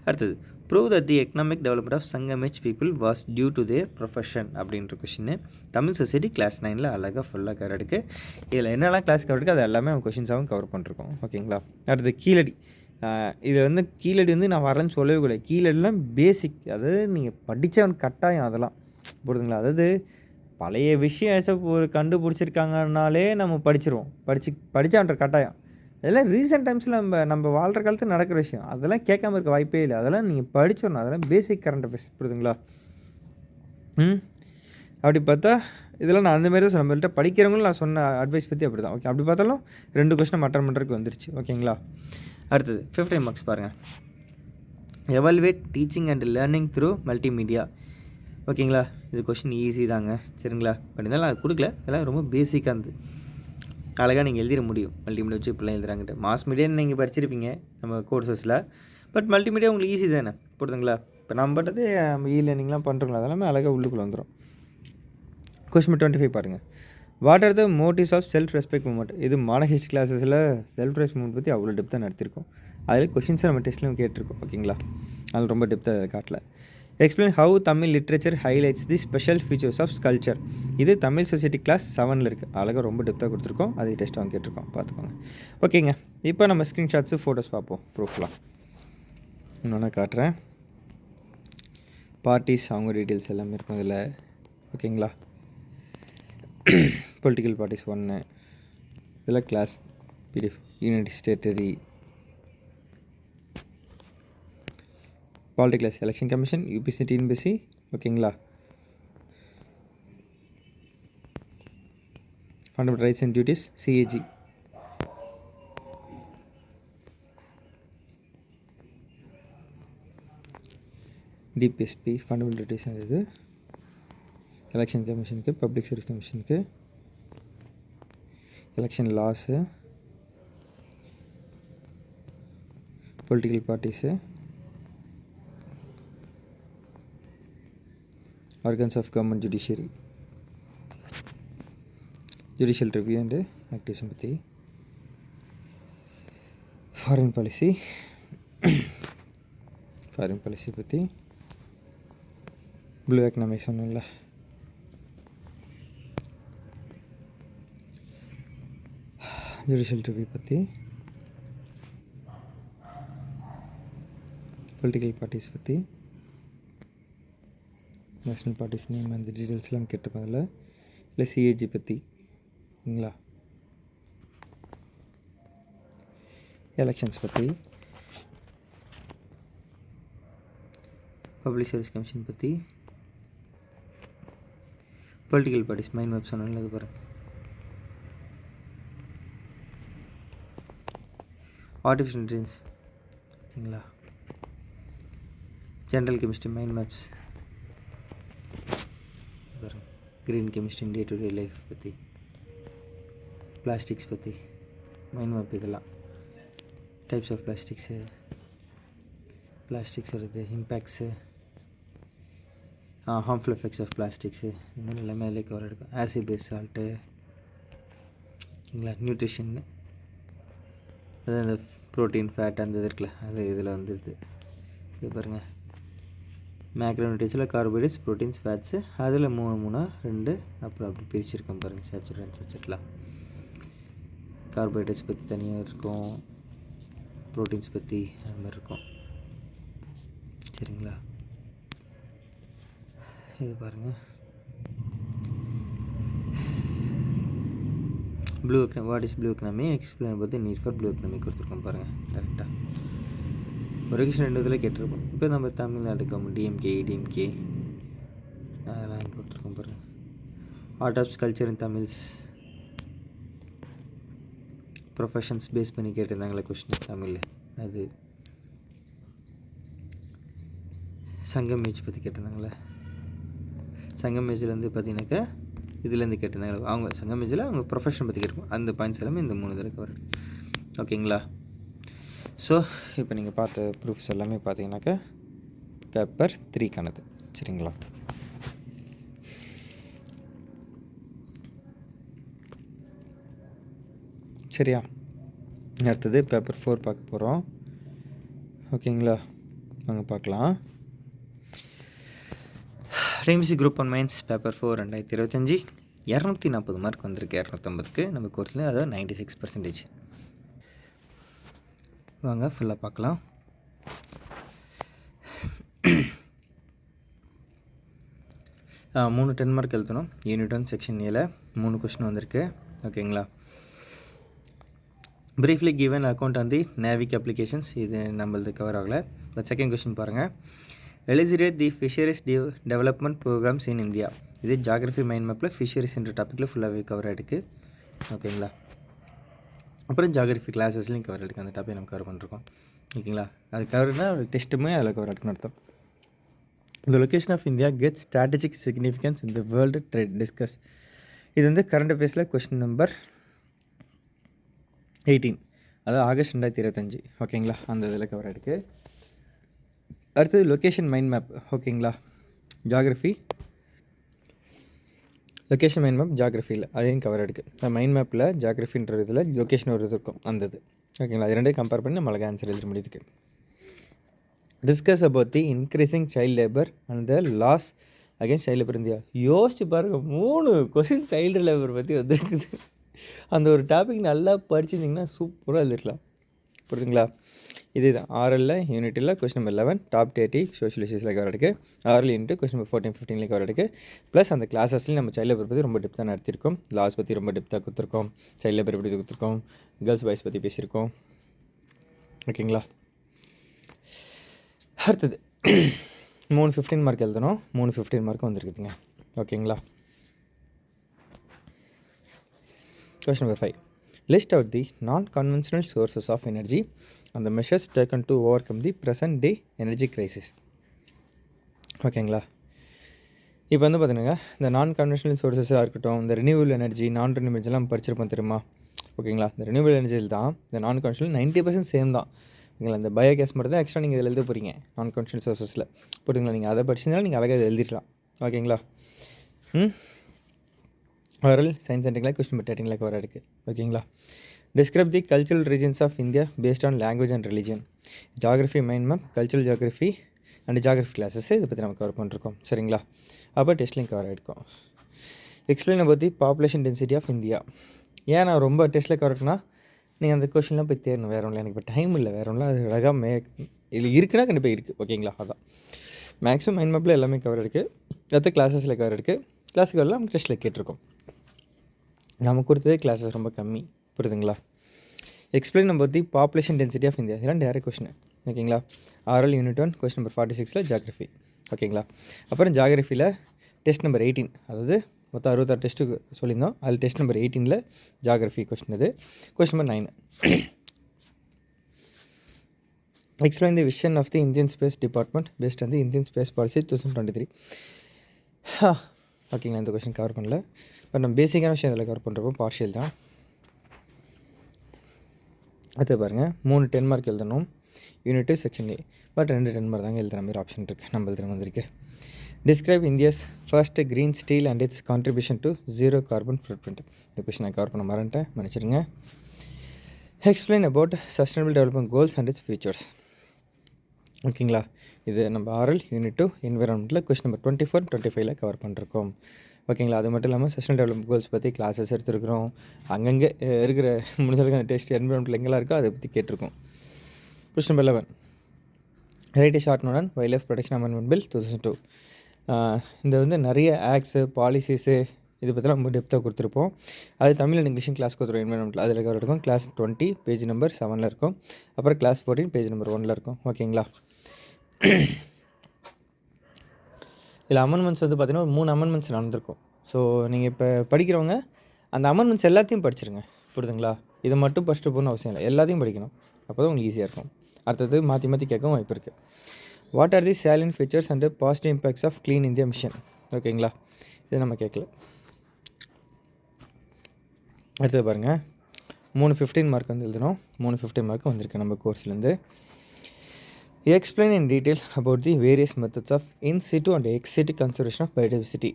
அடுத்தது prove that the economic development of Sangam age people was due to their profession அப்படின்ற கொஷின் தமிழ் சொசைட்டி கிளாஸ் 9ல் அழகாக ஃபுல்லாக கவர் இருக்குது. இதில் என்னெல்லாம் கிளாஸ் கவர் இருக்குது அது எல்லாமே நம்ம கொஷின்ஸாகவும் கவர் பண்ணிருக்கோம். ஓகேங்களா. அடுத்தது கீழடி. இது வந்து கீழடி வந்து நான் வரேன்னு சொல்லவே கூடாது. கீழடிலாம் பேசிக், அதாவது நீங்கள் படித்தவன் கட்டாயம் அதெல்லாம் புரியுதுங்களா. அதாவது பழைய விஷயம் ஏதாச்சும் ஒரு கண்டுபிடிச்சிருக்காங்கனாலே நம்ம படித்தவன்ற கட்டாயம். அதெல்லாம் ரீசெண்ட் டைம்ஸில் நம்ம வாழ்கிற காலத்தில் நடக்கிற விஷயம். அதெல்லாம் கேட்காம இருக்க வாய்ப்பே இல்லை. அதெல்லாம் நீங்கள் படிச்சிடணும். அதெல்லாம் பேசிக் கரண்ட் அஃபேர்ஸ் புரியுதுங்களா. அப்படி பார்த்தா இதெல்லாம் நான் அந்தமாரி தான் நம்மள்கிட்ட படிக்கிறவங்களும் நான் சொன்ன அட்வைஸ் பற்றி அப்படி தான். ஓகே, அப்படி பார்த்தாலும் 2 கொஸ்டின் அட்டன் பண்ணுறதுக்கு வந்துருச்சு. ஓகேங்களா. அடுத்தது 15 மார்க்ஸ் பாருங்கள். Evaluate teaching and learning through multimedia. ஓகேங்களா. இது கொஸ்டின் ஈஸி தாங்க. சரிங்களா. பட் இருந்தாலும் அது கொடுக்கல. இதெல்லாம் ரொம்ப பேசிக்காக இருந்து அழகாக நீங்கள் எழுதிட முடியும். மல்டிமீடியா வச்சு இப்படிலாம் எழுதுறாங்கிட்ட மாஸ் மீடியான்னு நீங்கள் படிச்சிருப்பீங்க நம்ம கோர்சஸில். பட் மல்டிமீடியா உங்களுக்கு ஈஸி தானே புரியுதுங்களா. இப்போ நம்ம பண்ணுறது நம்ம லேர்னிங்லாம் பண்ணுறோங்களா, அதெல்லாமே அழகாக உள்ளுக்குள்ளே வந்துடும். கொஸ்டின் 25 பாருங்கள். What are the motives of self respect movement. இது மாடர்ன் ஹிஸ்ட்ரி கிளாஸஸில் செல்ஃப் ரெஸ்பெக்ட் மூமெண்ட் பற்றி அவ்வளோ டெப்த்தாக நடத்திருக்கோம். அதில் கொஸ்டின்ஸை நம்ம டெஸ்ட்லையும் கேட்டிருக்கோம். ஓகேங்களா. அதில் ரொம்ப டெப்த்தாக காட்டல. Explain how Tamil literature highlights the special features of sculpture. இது தமிழ் சொசைட்டி கிளாஸ் 7ல் இருக்குது. அழகாக ரொம்ப டெப்த்தாக கொடுத்துருக்கோம். அதை டெஸ்ட் வாங்க கேட்டிருக்கோம், பார்த்துக்கோங்க. ஓகேங்க. இப்போ நம்ம ஸ்க்ரீன்ஷாட்ஸு ஃபோட்டோஸ் பார்ப்போம். ப்ரூஃப்லாம் இன்னொன்று காட்டுறேன். பார்ட்டிஸ் அவங்க டீட்டெயில்ஸ் எல்லாமே இருக்கும் இதில். ஓகேங்களா. பொலிட்டிக்கல் பார்ட்டிஸ் 1 இதில் class PDF unit statutory polity class election commission UPSC TNPSC. ஓகேங்களா. Fundamental rights and duties CAG. DPSP fundamental duties. இது எலெக்ஷன் கமிஷனுக்கு, பப்ளிக் சர்வீஸ் கமிஷனுக்கு, election laws, political parties, organs of government judiciary, judicial review and activation பற்றி, foreign policy பற்றி, blue economic சொன்னல, judicial review பற்றி, political parties பற்றி, நேஷ்னல் பார்ட்டிஸ் நேம் அந்த டீட்டெயில்ஸ்லாம் கேட்டிருப்பேன். அதில் இல்லை சிஏஜி பற்றி. சரிங்களா. எலெக்ஷன்ஸ் பற்றி, பப்ளிக் சர்வீஸ் கமிஷன் பற்றி, பொலிட்டிக்கல் பார்ட்டிஸ் மைண்ட் மேப் சொன்னால அது பாருங்கள். Artificial intelligence. சரிங்களா. General chemistry mind maps. Green chemistry day to day life பற்றி, பிளாஸ்டிக்ஸ் பற்றி மைண்ட் மேப். இதெல்லாம் டைப்ஸ் ஆஃப் பிளாஸ்டிக்ஸோடது impacts, harmful effects of plastics, இந்த மாதிரி எல்லாமே அதில் கவர் எடுக்கும். Acid base salt. சரிங்களா. நியூட்ரிஷன், அது அந்த ப்ரோட்டீன் ஃபேட் அந்த இது இருக்குல்ல, அது இதில் வந்துடுது. இது பாருங்கள். மேக்ரோநியூட்ரியன்ஸில் கார்போஹைட்ரேட்ஸ், ப்ரோட்டீன்ஸ், ஃபேட்ஸு, அதில் 3 2 அப்புறம் அப்படி பிரிச்சிருக்கோம் பாருங்கள். சேச்சுரேட்லாம் கார்போஹைட்ரேட்ஸ் பற்றி தனியாக இருக்கும், ப்ரோட்டீன்ஸ் பற்றி அது மாதிரி இருக்கும். சரிங்களா? இது பாருங்கள், blue economy. What is blue economy? Explain பற்றி நீட் ஃபார் ப்ளூ எக்கனாமி கொடுத்துருக்கோம் பாருங்கள். கரெக்டாக ஒரு கொஷின் 2 இதில் கேட்டிருப்போம். இப்போ நம்ம தமிழ்நாடு கவர்மெண்ட் டிஎம்கே அதெல்லாம் இங்கே கொடுத்துருக்கோம் பாருங்கள். Art of culture in Tamils, professions base பண்ணி கேட்டிருந்தாங்களே கொஷின் தமிழில். அது சங்கம் மேட்ச் பற்றி கேட்டிருந்தாங்களே. சங்கம் மேட்சில் வந்து பார்த்தீங்கன்னாக்கா இதுலேருந்து கேட்டிருந்தாங்க. அவங்க சங்கம் மேட்சில் அவங்க ப்ரொஃபஷன் பற்றி கேட்டிருக்கோம். அந்த பாயிண்ட்ஸ் எல்லாமே இந்த 3 இதில் கவர். ஓகேங்களா? ஸோ இப்போ நீங்கள் பார்த்த ப்ரூஃப்ஸ் எல்லாமே பார்த்தீங்கன்னாக்கா பேப்பர் 3க்கானது. சரிங்களா? சரியா? அடுத்தது பேப்பர் 4 பார்க்க போகிறோம். ஓகேங்களா? வாங்க பார்க்கலாம். TNPSC group 1 mains paper 4 2025 240 mark வந்திருக்கு 250க்கு நம்ம கோர்ஸில். அதாவது 96%. வாங்க ஃபுல்லாக பார்க்கலாம். மூணு 10 மார்க் எழுதணும். யூனிட் 1 செக்ஷன் ஏல 3 கொஸ்டின் வந்திருக்கு. ஓகேங்களா? Briefly given account on the NavIC applications, இது நம்மளது கவர் ஆகலை. பட் செகண்ட் கொஸ்டின் பாருங்கள். Elaborate the fisheries development programmes in India. இது ஜாகிரஃபி மைண்ட் மேப்பில் ஃபிஷரிஸ்ன்ற டாப்பிக்கில் ஃபுல்லாகவே கவர் ஆகிருக்கு. ஓகேங்களா? அப்புறம் ஜாகிரஃபி கிளாஸஸ்லையும் கவர் ஆகிருக்கு. அந்த டாப்பிக் நம்ம கவர் பண்ணிருக்கோம். ஓகேங்களா? அது கவர்னா ஒரு டெஸ்ட்டுமே அதில் கவர் ஆகிருக்குன்னு அர்த்தம். The location of India gets strategic significance in the world trade discuss. இது வந்து கரண்ட் அஃபேர்ஸில் கொஸ்டின் நம்பர் 18, அதாவது ஆகஸ்ட் 2025. ஓகேங்களா? அந்த இதில் கவர் ஆகிருக்கு. அடுத்தது லொக்கேஷன் மைண்ட் மேப். ஓகேங்களா? ஜாகிரஃபி லொக்கேஷன் மைண்ட் மேப் ஜாகிரஃபியில் அதையும் கவர் ஆகிருக்கு. மைண்ட் மேப்பில் ஜாகிரஃபின்ற இதில் லொக்கேஷன் ஒரு இது இருக்கும், அந்த இது. ஓகேங்களா? அது ரெண்டையும் கம்பேர் பண்ணி நம்மளுக்கு ஆன்சர் எழுத முடியுதுக்கு. Discuss about the increasing child labour and the laws against child labour India. யோசிச்சு பாருங்கள், 3 கொஸ்டின் சைல்டு லேபர் பற்றி வந்துருக்குது. அந்த ஒரு டாபிக் நல்லா படிச்சிருந்திங்கன்னா சூப்பராக எழுதிருக்கலாம். புரியுதுங்களா? இது தான் ஆர்எல்ல யூனிட்டில் கொஸ்டின் நம்பர் 11 டாப் 80 சோஷியல் இஷ்யூஸில் கவர் இருக்குது. RL unit question number 14 15 cover இருக்குது. ப்ளஸ் அந்த கிளாஸஸ்லையும் நம்ம சைல்டு லேபர் பற்றி ரொம்ப டெப்த்தாக நடத்திருக்கோம். லாஸ் பற்றி ரொம்ப டெப்த்தாக கொடுத்துருக்கோம். சைல்டு லேபர் பற்றி கொடுத்துருக்கோம். கேர்ள்ஸ் பாய்ஸ் பற்றி பேசியிருக்கோம். ஓகேங்களா? அடுத்தது 3 15 மார்க் எழுதணும். 3 15 மார்க் வந்துருக்குதுங்க. ஓகேங்களா? Question number 5. List out the non conventional sources of energy and the measures taken to overcome the present day energy crisis. ஓகேங்களா? இப்போ வந்து பார்த்தீங்கன்னா இந்த நான் கன்வென்ஷனல் சோர்ஸஸாக இருக்கட்டும், இந்த ரினியூவல் எனர்ஜி, நான் ரினியூவல் எனர்ஜிலாம் படிச்சிருப்போம் தெரியுமா? ஓகேங்களா? இந்த ரினியூவல் எனர்ஜியில் தான் இந்த நான் கன்வென்ஷனல் 90% சேம் தான். ஓகேங்களா? இந்த பயோகேஸ் மட்டும் தான் எக்ஸ்ட்ரா நீங்கள் இதில் எழுத போகிறீங்க நான் கன்வென்ஷனல் சோர்ஸஸில். போட்டுங்களா? நீங்கள் அதை படிச்சிருந்தாலும் நீங்கள் அழகாக எழுதிடலாம். ஓகேங்களா? ஆரல் சயின்ஸ் சென்டரிங்கில் கொஸ்டின் நம்பர் 13 கவர் இருக்குது. ஓகேங்களா? Describe the cultural regions of India based on language and religion. Geography mind map, cultural geography and geography classes இதை பற்றி நம்ம கவர் பண்ணிருக்கோம். சரிங்களா? அப்போ டெஸ்ட்லையும் கவர் ஆகிருக்கோம். Explain about the population density of India. ஏன் நான் ரொம்ப டெஸ்ட்டில் கவர் இருக்குன்னா, நீங்கள் அந்த கொஷின்லாம் போய் தேடணும். வேறு ஒன்றும் எனக்கு இப்போ டைம் இல்லை. வேறு ஒன்றும் அது அழகாக இல்லை இருக்குன்னா கண்டிப்பாக இருக்குது. ஓகேங்களா? அதான் மேக்ஸிமம் மைண்ட் மேப்பில் எல்லாமே கவர் இருக்குது. அடுத்த கிளாஸஸில் கவர் இருக்குது. கிளாஸுக்கு வரலாம் நம்ம டெஸ்ட்டில் கேட்டிருக்கோம். நம்ம கொடுத்ததே கிளாஸஸ் ரொம்ப கம்மி. புரியுதுங்களா? Explain about the population density of India. இதெல்லாம் டேரக்ட் கொஸ்டின். ஓகேங்களா? RL unit 1 question number 46 geography. ஓகேங்களா? அப்புறம் ஜாகிரஃபியில் டெஸ்ட் நம்பர் 18, அதாவது மொத்தம் 66 டெஸ்ட்டு சொல்லியிருந்தோம். அதில் டெஸ்ட் நம்பர் 18 ஜாகிரஃபி கொஸ்டின் இது. Question number 9. Explain the vision of the Indian space department based on the Indian space policy 2023. ஓகேங்களா? இந்த கொஸ்டின் கவர் பண்ணல. பட் நம்ம பேசிக்கான விஷயம் இதில் கவர் பண்ணுறப்போ பார்ஷியல் தான். அது பாருங்கள், 3 10 மார்க் எழுதணும். Unit 2 section A. But 2 10 mark தாங்க எழுதுகிற மாதிரி ஆப்ஷன் இருக்குது. நம்ம எழுதுகிற வந்திருக்கு. Describe India's first green steel and its contribution to 0 carbon footprint. இந்த கொஸ்டின் நான் கவர் பண்ண மறந்துட்டேன், மன்னிச்சிடுங்க. Explain about sustainable development goals and its futures. ஓகேங்களா? இது நம்ம ஆரல் யூனிட் 2 என்விரான்மெண்ட்டில் கொஸ்டின் நம்பர் 24 25ல கவர் பண்ணிருக்கோம். ஓகேங்களா? அது மட்டும் இல்லாமல் செஷனல் டெவலப்மெண்ட் கோல்ஸ் பற்றி கிளாஸஸ் எடுத்துருக்கிறோம். அங்கங்கே இருக்கிற முடிஞ்சளவுக்கு அந்த டெஸ்ட் என்விரான்மெண்ட்டில் எங்கெல்லாம் இருக்கோ அதை பற்றி கேட்டிருக்கோம். Question number 11 write short note on wild life protection amendment bill 2002. இந்த வந்து நிறைய ஆக்ட்ஸு பாலிசிஸு இது பற்றிலாம் ரொம்ப டெப்த்தாக கொடுத்துருப்போம். அது தமிழ் அண்ட் இங்கிலீஷும் கிளாஸ் கொடுத்துருவோம் என்விரான்மெண்ட்டில். அதில் கவர் இருக்கும். கிளாஸ் 20 பேஜ் நம்பர் 7ல் இருக்கும். அப்புறம் கிளாஸ் 14 பேஜ் நம்பர் 1ல் இருக்கும். ஓகேங்களா? இதில் அமெண்ட்மெண்ட்ஸ் வந்து பார்த்திங்கன்னா ஒரு 3 அமெண்ட்மெண்ட்ஸ் நடந்திருக்கும். ஸோ நீங்கள் இப்போ படிக்கிறவங்க அந்த அமெண்ட்மெண்ட்ஸ் எல்லாத்தையும் படிச்சிருங்க. புரியுதுங்களா? இதை மட்டும் ஃபஸ்ட்டு போகணும்னு அவசியம் இல்லை, எல்லாத்தையும் படிக்கணும். அப்போ தான் உங்களுக்கு ஈஸியாக இருக்கும். அடுத்தது மாற்றி மாற்றி கேட்கவும் வாய்ப்பு இருக்குது. What are the salient features and positive impacts of clean India mission? ஓகேங்களா? இது நம்ம கேட்கல. அடுத்தது பாருங்கள், 3 15 மார்க் வந்து எழுதணும். 3 15 மார்க் வந்திருக்கு நம்ம கோர்ஸ்லேருந்து. Explain in detail about the various methods of in situ and ex situ conservation of biodiversity.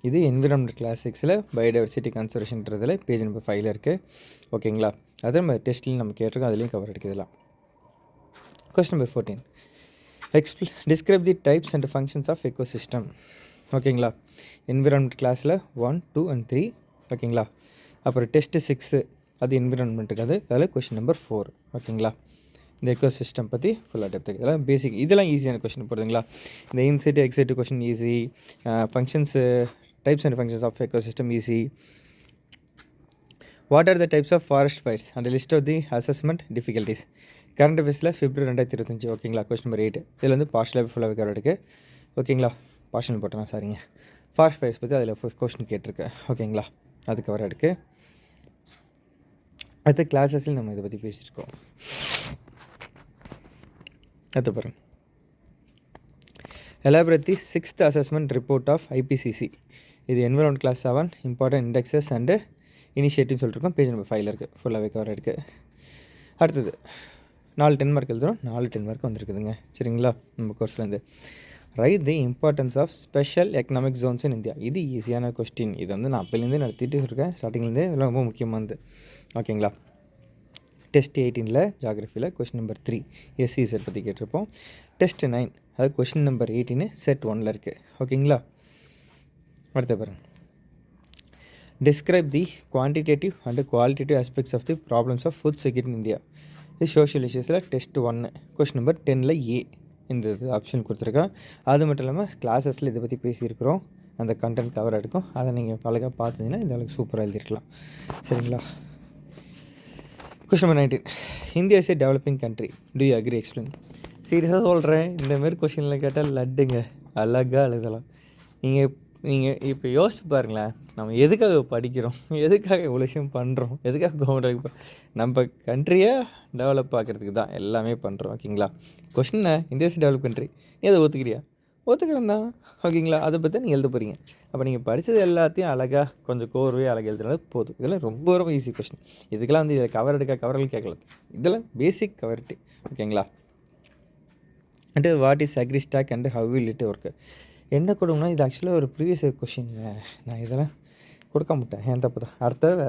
இது என்விரான்மெண்ட் கிளாஸ் 6ல் பயோடைவர்சிட்டி கன்சர்வேஷன்றதில் பேஜ் நம்பர் 5ல் இருக்குது. ஓகேங்களா? அது நம்ம டெஸ்ட்லையும் நம்ம கேட்டிருக்கோம், அதுலேயும் கவர் எடுக்கிறதுலாம். Question number 14 describe the types and functions of ecosystem. ஓகேங்களா? என்விரான்மெண்ட் கிளாஸில் 1 2 and 3. ஓகேங்களா? அப்புறம் டெஸ்ட்டு 6 அது என்விரான்மெண்ட்டுக்கு, அதில் கொஸ்டின் நம்பர் 4. ஓகேங்களா? இந்த எக்கோசிஸ்டம் பற்றி ஃபுல்லாக டெப்த். இதெல்லாம் பேசிக், இதெல்லாம் ஈஸியான கொஸ்டின் போடுதுங்களா? இந்த in situ ex situ question easy. Functions types and functions of ecosystem easy. What are the types of forest fires and list of the assessment difficulties. Current அஃபேர்ஸில் February 2025. ஓகேங்களா? Question number 8. இதில் வந்து பார்ஷலாக ஃபுல்லாக கவர் எடுக்கு. ஓகேங்களா? பார்ஷல் போட்டேன்னா சாரிங்க. ஃபாரஸ்ட் ஃபயர்ஸ் பற்றி அதில் கொஸ்டின் கேட்டிருக்கேன். ஓகேங்களா? அது கவர் எடுக்கு. அடுத்த கிளாஸஸில் நம்ம இதை பற்றி பேசியிருக்கோம். அடுத்து பாருங்கள், elaborate the 6th assessment report of IPCC. இது environment class 7 important indexes and initiative சொல்லியிருக்கோம். பேஜ் நம்பர் 5ல் இருக்குது. ஃபுல்லாகவே கவர் இருக்குது. அடுத்தது 4 10 மார்க் எழுதுகிறோம். 4 10 மார்க் வந்துருக்குதுங்க. சரிங்களா? நம்ம கோர்ஸ்லேருந்து write the importance of special economic zones in India. இது ஈஸியான கொஸ்டின். இது வந்து நான் அப்போலேருந்தே நடத்திட்டு இருக்கேன், ஸ்டார்டிங்லேருந்தே. இதெல்லாம் ரொம்ப முக்கியமானது. ஓகேங்களா? டெஸ்ட் 18ல் ஜாகிரஃபியில் கொஸ்டின் நம்பர் 3 SEZ பற்றி கேட்டிருப்போம். டெஸ்ட் 9 அது கொஸ்டின் நம்பர் 18 செட் 1ல் இருக்குது. ஓகேங்களா? அடுத்த பாருங்கள், describe the quantitative and qualitative aspects of the problems of food security in India. இது சோஷியல் இஷ்யூஸில் டெஸ்ட் 1 கொஸ்டின் நம்பர் 10ல் A இந்த இது ஆப்ஷன் கொடுத்துருக்கேன். அது மட்டும் இல்லாமல் கிளாஸஸில் இதை பற்றி பேசியிருக்கிறோம். அந்த கண்டென்ட் கவர் எடுக்கும். அதை நீங்கள் அழகாக பார்த்துருந்தீங்கன்னா இந்த அளவுக்கு சூப்பராக எழுதிருக்கலாம். சரிங்களா? Question number 19 India is a developing country, to you agree, explain. சீரியஸாக சொல்கிறேன், இந்தமாரி கொஸ்டினில் கேட்டால் லட்டுங்க, அழகாக எழுதலாம். நீங்கள் இப்போ யோசிச்சு பாருங்களேன், நம்ம எதுக்காக படிக்கிறோம், எதுக்காக இவ்வளோ விஷயம் பண்ணுறோம், எதுக்காக கவர்மெண்ட் நம்ம கண்ட்ரியை டெவலப் ஆக்கிறதுக்கு தான் எல்லாமே பண்ணுறோம். ஓகேங்களா? Question India is develop country, நீ அதை ஒத்துக்கிறியா? ஒத்துக்கிறேன் தான். ஓகேங்களா? அதை பற்றி நீங்கள் எழுத போகிறீங்க. அப்போ நீங்கள் படித்தது எல்லாத்தையும் அழகாக கொஞ்சம் கோர்வையாக அழகாக எழுதுனாலும் போதும். இதெல்லாம் ரொம்ப ரொம்ப ஈஸி கொஸ்டின். இதுக்கெல்லாம் வந்து இதில் கவர்கள் கேட்கல. இதெல்லாம் பேசிக் கவர்ட்டி. ஓகேங்களா? And what is agri stack and how will it work. என்ன கொடுங்கன்னா, இது ஆக்சுவலாக ஒரு ப்ரீவியஸ் கொஷின்ங்க. நான் இதெல்லாம் கொடுக்க மாட்டேன், ஏன் தப்பு தான். அடுத்தது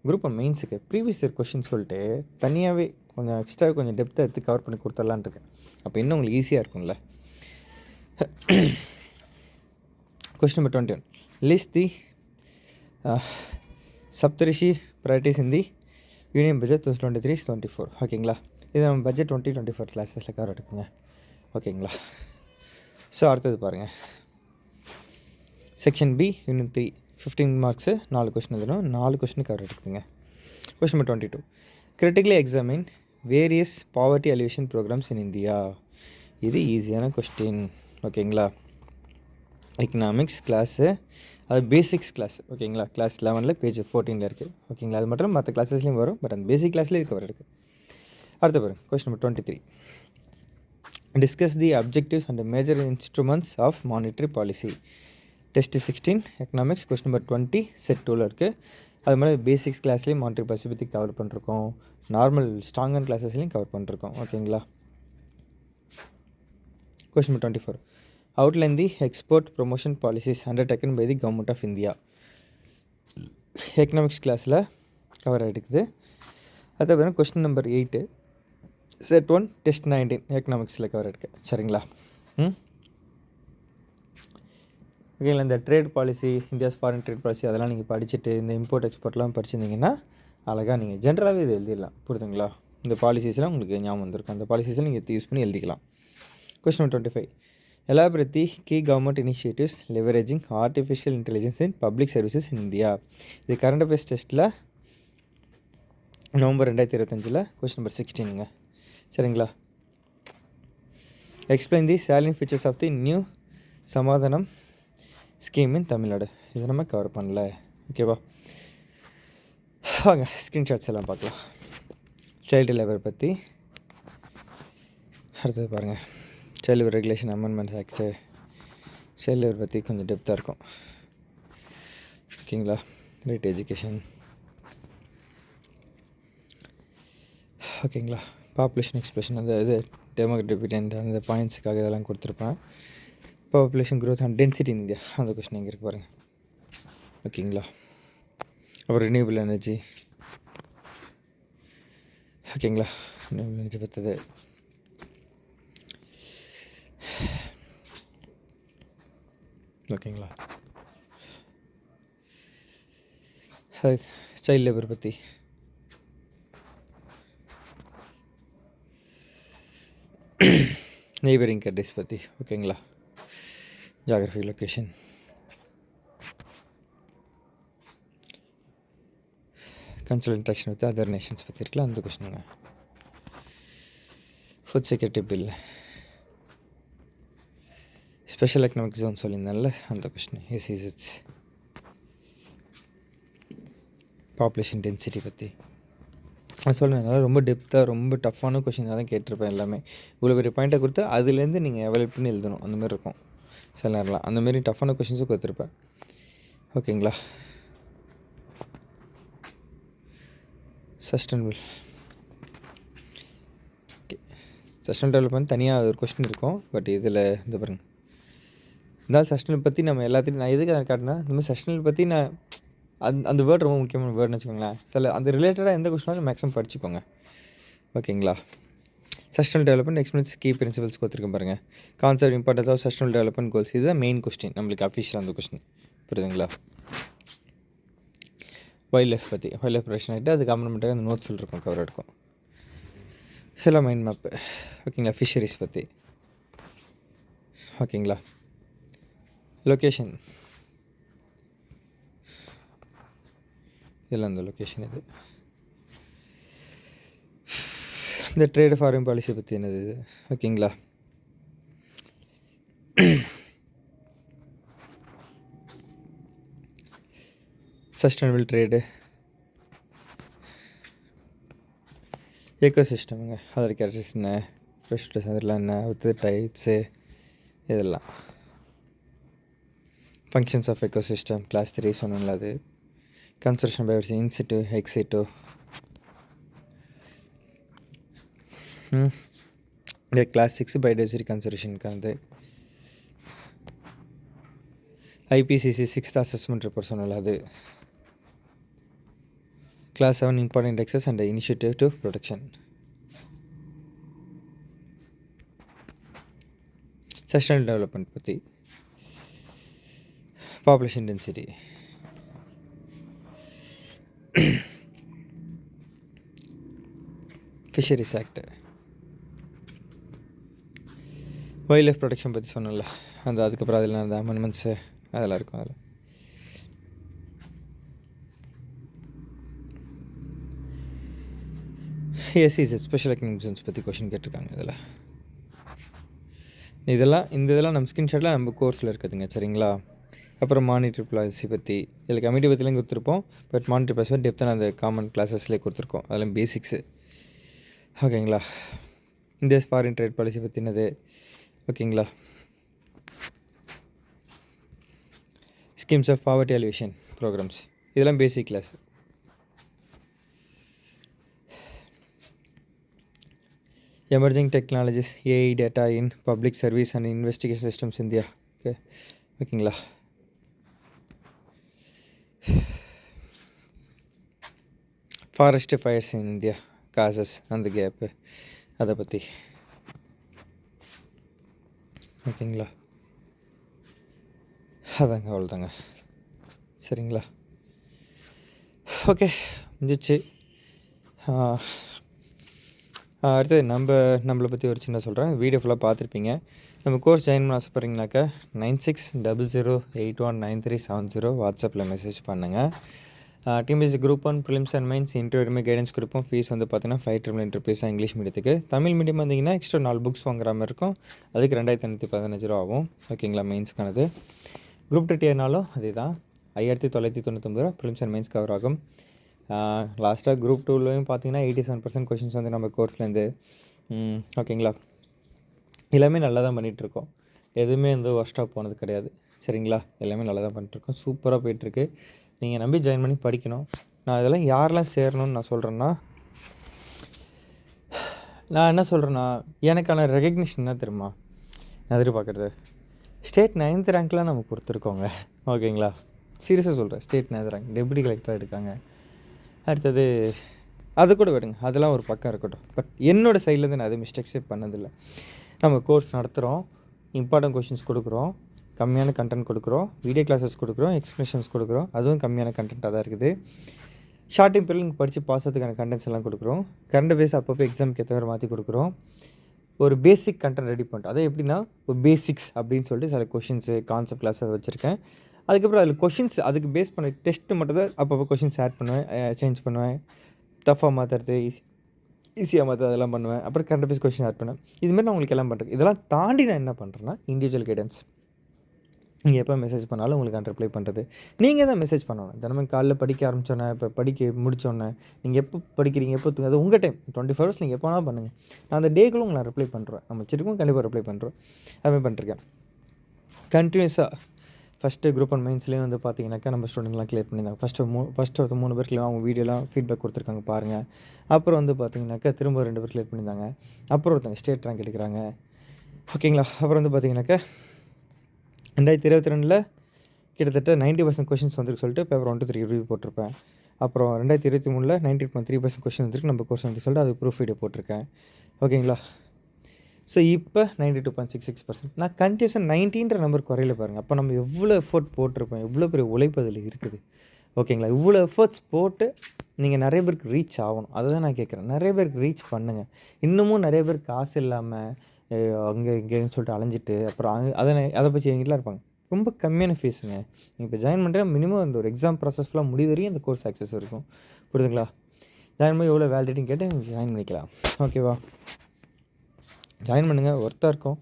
குரூப் மெயின்ஸுக்கு ப்ரீவியஸ் இயர் கொஷின் சொல்லிட்டு தனியாகவே கொஞ்சம் எக்ஸ்ட்ரா கொஞ்சம் டெப்த்தை எடுத்து கவர் பண்ணி கொடுத்துடலான் இருக்கேன். அப்போ இன்னும் உங்களுக்கு ஈஸியாக இருக்கும்ல. கொஸ்டின் நம்பர் 21 லிஸ்ட் தி சப்தரிஷி ப்ரையாரிட்டிஸ் இன் தி யூனியன் பட்ஜெட் 2023-24. ஓகேங்களா? இது நம்ம பட்ஜெட் 2024 கிளாஸஸில் கவர் எடுக்குங்க. ஓகேங்களா? ஸோ அடுத்தது பாருங்கள், section B unit 3 15 marks 4 question எழுதணும். 4 கொஸ்டின் கவர் எடுக்குதுங்க. Question number 22 critically examine various poverty alleviation programmes in India. இது ஈஸியான கொஸ்டின். ஓகேங்களா? எக்கனாமிக்ஸ் கிளாஸு, அது பேசிக்ஸ் கிளாஸ். ஓகேங்களா? கிளாஸ் 11ல் பேஜ் 14ல் இருக்குது. ஓகேங்களா? அது மட்டும் மற்ற கிளாஸஸ்லேயும் வரும், பட் அந்த பேசிக் கிளாஸ்லேயே இது கவர் இருக்குது. அடுத்த பாருங்க, question number 23 discuss the objectives and major instruments of monetary policy. Test 16 economics question number 20 set 2ல் இருக்குது. அது மாதிரி பேசிக்ஸ் கிளாஸ்லேயும் மானிட்டரி பாலிசி பற்றி கவர் பண்ணிருக்கோம். நார்மல் ஸ்ட்ராங்கன் கிளாஸஸ்லேயும் கவர் பண்ணிருக்கோம். ஓகேங்களா? Question number 24 outline the export promotion policies undertaken by the government of India. Economics கிளாஸில் கவர் ஆகிடுக்குது. அதுக்கப்புறம் கொஸ்டின் நம்பர் 8 செட் 1 டெஸ்ட் 19 எக்கனாமிக்ஸில் கவர் ஆகிருக்கு. சரிங்களா? ஓகேங்களா. இந்த trade policy, India's foreign trade policy அதெல்லாம் நீங்கள் படிச்சுட்டு இந்த இம்போர்ட் எக்ஸ்போர்ட்லாம் படிச்சிருந்தீங்கன்னா அழகாக நீங்கள் ஜென்ரலாகவே இது எழுதிடலாம். புரியுதுங்களா. இந்த பாலிசிஸ்லாம் உங்களுக்கு ஞாபகம் வந்திருக்கும். அந்த பாலிசிஸ்லாம் நீங்கள் யூஸ் பண்ணி எழுதிக்கலாம். Question 25. Elaborate the key government initiatives leveraging artificial intelligence in public services in India. இது கரண்ட் அஃபேர்ஸ் டெஸ்ட்டில் நவம்பர் 2025 கொஸ்டின் நம்பர் 16ங்க. சரிங்களா. Explain the salient features of the new Samadhanam scheme in Tamil Nadu. இதை நம்ம கவர் பண்ணல. ஓகேவா. வாங்க ஸ்க்ரீன்ஷாட்ஸ் எல்லாம் பார்க்கலாம். சைல்டு லேபர் பற்றி அடுத்தது பாருங்கள். Child labour regulation amendment act. Child labour பற்றி கொஞ்சம் டெப்த்தாக இருக்கும். ஓகேங்களா. Right education. ஓகேங்களா. பாப்புலேஷன் எக்ஸ்பிரஷன் அந்த இது டெமோகிராஃபிக் அந்த பாயிண்ட்ஸுக்காக இதெல்லாம் கொடுத்துருப்பேன். Population growth and density in India அந்த கொஸ்டின் எங்கே இருக்குது பாருங்கள். ஓகேங்களா. அப்புறம் ரினியூவபிள் எனர்ஜி. ஓகேங்களா. ரினியூவபிள் எனர்ஜி பற்றது. ஓகேங்களா. சைல்டு லேபர் பற்றி நெய்பரிங் கண்ட்ரிஸ் பற்றி. ஓகேங்களா. Geography location. Cultural interaction with other nations பற்றி இருக்கலாம் அந்த கொஸ்டினுங்க. Food security bill. Special economic zone சொல்லியிருந்தால அந்த கொஸ்டின். எஸ்இசட்ஸ். பாப்புலேஷன் டென்சிட்டி பற்றி நான் சொல்கிறேன். ரொம்ப டெப்த்தாக ரொம்ப டஃப்பான கொஷின் தான் கேட்டிருப்பேன் எல்லாமே. இவ்வளோ பெரிய பாயிண்ட்டை கொடுத்து அதுலேருந்து நீங்கள் எவாலுவேட் பண்ணி எழுதணும். அந்தமாரி இருக்கும் சில நேரம்லாம். அந்தமாரி டஃப்பான கொஷின்ஸும் கொடுத்துருப்பேன். ஓகேங்களா. சஸ்டைனபிள். ஓகே. சஸ்டைனபிள் டெவலப்மெண்ட் தனியாக ஒரு கொஸ்டின் இருக்கும். பட் இதில் இந்த பாருங்கள். இருந்தாலும் சஸ்டைனபிள் பற்றி நம்ம எல்லாத்தையும் நான் எதுக்கு அதை காட்டினா இந்த மாதிரி சஸ்டைனபிள் பற்றி நான் அந்த வேர்டு ரொம்ப முக்கியமான வேர்டுன்னு வச்சுக்கோங்களேன். சில அந்த ரிலேட்டடாக எந்த கொஸ்டினாலும் மேக்ஸிமம் படிச்சுக்கோங்க. ஓகேங்களா. Sustainable development experience key principles கொடுத்துருக்கேன் பாருங்கள். Concept importance of sustainable development goals. இதுதான் மெயின் கொஸ்டின் நம்மளுக்கு அஃபிஷியல் அந்த கொஸ்டின். புரியுதுங்களா. வைல்ட் லைஃப் பற்றி வைல்ட் லைஃப் ப்ரொடெக்ஷன் ஆகிட்டு அது கவர்மெண்ட்டாக அந்த நோட்ஸ் இருக்கும் கவர் எடுக்கும். Hello mind map. ஓகேங்களா. ஃபிஷரிஸ் பற்றி. ஓகேங்களா. லொக்கேஷன். இதெல்லாம் அந்த லொக்கேஷன். இது இந்த ட்ரேடு ஃபாரின் பாலிசி பற்றி என்னது இது. ஓகேங்களா. Sustainable trade. எக்கோசிஸ்டமுங்க. அதோட கேரக்டர்ஸ் என்ன, பெஸ்ட் அதெல்லாம் என்ன, வித் டைப்ஸு இதெல்லாம். ஃபங்க்ஷன்ஸ் ஆஃப் எக்கோசிஸ்டம் கிளாஸ் 3 சொன்னோம்ல அது. Conservation biodiversity in situ ex situ. இந்த கிளாஸ் 6 பயோடைவர்சிட்டி கன்சர்வேஷனுக்கானது. ஐபிசிசி 6th அசஸ்மெண்ட் ரிப்போர்ட் சொன்னல அது. Class 7 important indexes and initiative to protection. Sustainable development பற்றி. Population density. Fisheries act. Wild life protection பற்றி சொன்னல அந்த. அதுக்கப்புறம் அதில் அந்த அமெண்ட்மெண்ட்ஸு அதெல்லாம் இருக்கும் அதில். எஸ்இசட் ஸ்பெஷல் எக்கனாமிக் ஜோன்ஸ் பற்றி கொஷின் கேட்டிருக்காங்க இதில். இதெல்லாம் நம்ம ஸ்க்ரீன்ஷாட்டில் நம்ம கோர்ஸில் இருக்குதுங்க. சரிங்களா. அப்புறம் மானிட்டரி பாலிசி பற்றி இதில் கமிட்டி பற்றிலாம் கொடுத்துருப்போம். பட் மானிட்டரி பாலிசி டெப்த்தாக அந்த காமன் கிளாஸஸ்லேயே கொடுத்துருக்கோம். அதெல்லாம் பேசிக்ஸு. ஓகேங்களா. இந்தியா ஃபாரின் ட்ரேட் பாலிசி பற்றினது. ஓகேங்களா. Schemes of poverty alleviation programmes இதெல்லாம் basic class. Emerging technologies AI data in public service and investigation systems India. ஓகேங்களா. Forest fires in India causes அந்த கேப்பு அதை பற்றி. ஓகேங்களா? அதாங்க அவ்வளோதாங்க. சரிங்களா? ஓகே, முடிஞ்சிச்சு. அடுத்தது நம்மளை பற்றி ஒரு சின்ன சொல்கிறேன். வீடியோ ஃபுல்லாக பார்த்துருப்பீங்க. நம்ம கோர்ஸ் ஜாயின் பண்ண ஆசைப்பட்றீங்கனாக்கா 9600819370 வாட்ஸ்அப்பில் மெசேஜ் பண்ணுங்கள். TNPSC group 1 prelims and mains இன்டர்வியூமே கைடன்ஸ் கொடுப்போம். ஃபீஸ் வந்து பார்த்தீங்கன்னா 500 பைசா இங்கிலீஷ் மீடியத்துக்கு. தமிழ் மீடியம் வந்தீங்கன்னா எக்ஸ்ட்ரா 4 புக்ஸ் வாங்குற மாதிரி இருக்கும். அதுக்கு 2515 ரூபா ஆகும். ஓகேங்களா? மெயின்ஸ்க்கானது. குரூப் 2 டிஆர்னாலும் அதே தான் 5999 ரூபா ப்ரிலிம்ஸ் அண்ட் மெயின்ஸ் கவர் ஆகும். லாஸ்ட்டாக குரூப் 2லையும் பார்த்தீங்கன்னா 87% கொஷின்ஸ் வந்து நம்ம கோர்ஸ்லேருந்து. ஓகேங்களா? எல்லாமே நல்லா தான் பண்ணிகிட்ருக்கோம். எதுவுமே வந்து ஒர்ஸ்ட்டாக போனது கிடையாது. சரிங்களா? எல்லாமே நல்லா தான் பண்ணிட்டுருக்கோம். சூப்பராக போயிட்டுருக்கு. நீங்கள் நம்பி ஜாயின் பண்ணி படிக்கணும். நான் இதெல்லாம் யாரெல்லாம் சேரணும்னு நான் சொல்கிறேன்னா, நான் என்ன சொல்கிறேன்னா, எனக்கான ரெகக்னிஷன் என்ன தெரியுமா நான் எதிர்பார்க்குறது? ஸ்டேட் 9th ரேங்க்லாம் நம்ம கொடுத்துருக்கோங்க. ஓகேங்களா? சீரியஸாக சொல்கிறேன். ஸ்டேட் 9th ரேங்க் டெப்யூட்டி கலெக்டராக இருக்காங்க. அடுத்தது அது கூட விடுங்க, அதெல்லாம் ஒரு பக்கம் இருக்கட்டும். பட் என்னோடய சைட்லேருந்து நான் எதுவும் மிஸ்டேக்ஸே பண்ணதில்லை. நம்ம கோர்ஸ் நடத்துகிறோம், இம்பார்ட்டன்ட் கொஷின்ஸ் கொடுக்குறோம், கம்மியான கண்டென்ட் கொடுக்குறோம், வீடியோ கிளாஸஸ் கொடுக்குறோம், எக்ஸ்ப்ளனேஷன்ஸ் கொடுக்குறோம். அதுவும் கம்மியான கண்டென்ட்டாக தான் இருக்குது. ஷார்ட் டைம் பீரியட் நீங்கள் படித்து பாஸ் ஆகிறதுக்கான கண்டென்ட்ஸ் எல்லாம் கொடுக்குறோம். கரண்ட் பேஸ் அப்பப்போ எக்ஸாமுக்கு ஏற்ற மாதிரி மாற்றி கொடுக்குறோம். ஒரு பேசிக் கண்டென்ட் ரெடி பண்ணிட்டோம். அதே எப்படின்னா ஒரு பேசிக்ஸ் அப்படின்னு சொல்லிட்டு சில கொஷின்ஸு கான்செப்ட் கிளாஸ் வச்சுருக்கேன். அதுக்கப்புறம் அதில் கொஷின்ஸ் அதுக்கு பேஸ் பண்ண டெஸ்ட்டு மட்டும் தான் அப்பப்போ கொஷின்ஸ் ஆட் பண்ணுவேன், சேஞ்ச் பண்ணுவேன். டஃப்பாக மாற்றுறது, ஈஸியாக மாற்ற அதெல்லாம் பண்ணுவேன். அப்புறம் கரண்ட் பேஸ் கொஷின் ஆட் பண்ணுவேன். இதுமாதிரி நான் உங்களுக்கு எல்லாம் பண்ணுறேன். இதெல்லாம் தாண்டி நான் என்ன பண்ணுறேன்னா இண்டிவிஜுவல் கைடன்ஸ். நீங்கள் எப்போ மெசேஜ் பண்ணாலும் உங்களுக்கு நான் ரிப்ளை பண்ணுறது. நீங்கள் தான் மெசேஜ் பண்ணணும். தினமும் காலைல படிக்க ஆரம்பித்தோன்னே, இப்போ படிக்க முடித்தோன்னே, நீங்கள் எப்போ படிக்கிறீங்க, எப்போ அது உங்கள் டைம். 24 ஹவர்ஸ் நீங்கள் எப்போ வேணால் பண்ணுங்கள். நான் அந்த டேக்குள்ளே உங்களை நான் ரிப்ளை பண்ணுறேன். நம்ம வச்சுருக்கோம், கண்டிப்பாக ரிப்ளை பண்ணுறோம். அதுமாதிரி பண்ணிருக்கேன் கண்டினியூஸாக. ஃபஸ்ட்டு குரூப் 1 மெயின்ஸ்லேயும் வந்து பார்த்தீங்கன்னாக்கா நம்ம ஸ்டூடெண்ட்லாம் கிளியர் பண்ணியிருந்தாங்க. ஃபஸ்ட்டு ஒரு 3 பேர் அவங்க வீடியோலாம் ஃபீட்பேக் கொடுத்துருக்காங்க பாருங்கள். அப்புறம் வந்து பார்த்தீங்கன்னாக்கா திரும்ப 2 பேர் கிளியர் பண்ணியிருந்தாங்க. அப்புறம் ஒருத்தங்க ஸ்டேட் ரேங்க் எடுக்கிறாங்க. ஓகேங்களா? அப்புறம் வந்து பார்த்தீங்கன்னாக்கா 2022 கிட்டத்தட்ட 90% கொஷின்ஸ் வந்துருக்கு சொல்லிட்டு பேப்பர் 1 to 3 ரிவ்யூ போட்டிருப்பேன். அப்புறம் 2023 98.3% கொஷின் வந்துருக்கு நம்ம கோர்ஸ் வந்து சொல்லிட்டு அது ப்ரூஃப் வீடியோ போட்டிருக்கேன். ஓகேங்களா? ஸோ இப்போ 92.66%. நான் கண்டினியூஸாக 90ன்ற நம்பர் குறையில பாருங்கள். அப்போ நம்ம எவ்வளோ எஃபோர்ட் போட்டிருப்போம், எவ்வளோ பெரிய உழைப்பு அதில் இருக்குது. ஓகேங்களா? இவ்வளோ எஃபர்ட்ஸ் போட்டு நீங்கள் நிறைய பேருக்கு ரீச் ஆகணும். அதை தான் நான் கேட்குறேன். நிறைய பேருக்கு ரீச் பண்ணுங்கள். இன்னமும் நிறைய பேர் காசு இல்லாமல் அங்கே இங்கேன்னு சொல்லிட்டு அலைஞ்சிட்டு அப்புறம் அதை பற்றி எங்கிட்டலாம் இருப்பாங்க. ரொம்ப கம்மியான ஃபீஸுங்க. நீங்கள் இப்போ ஜாயின் பண்ணுற மினிமம் அந்த ஒரு எக்ஸாம் ப்ராசஸ் ஃபுல்லாக முடிவு வரையும் அந்த கோர்ஸ் ஆக்சஸ் இருக்கும். புரியுதுங்களா? ஜாயின் பண்ணி எவ்வளோ வேலிடிட்டின்னு கேட்டு நீங்கள் ஜாயின் பண்ணிக்கலாம். ஓகேவா? ஜாயின் பண்ணுங்கள், ஒர்த்தாக இருக்கும்.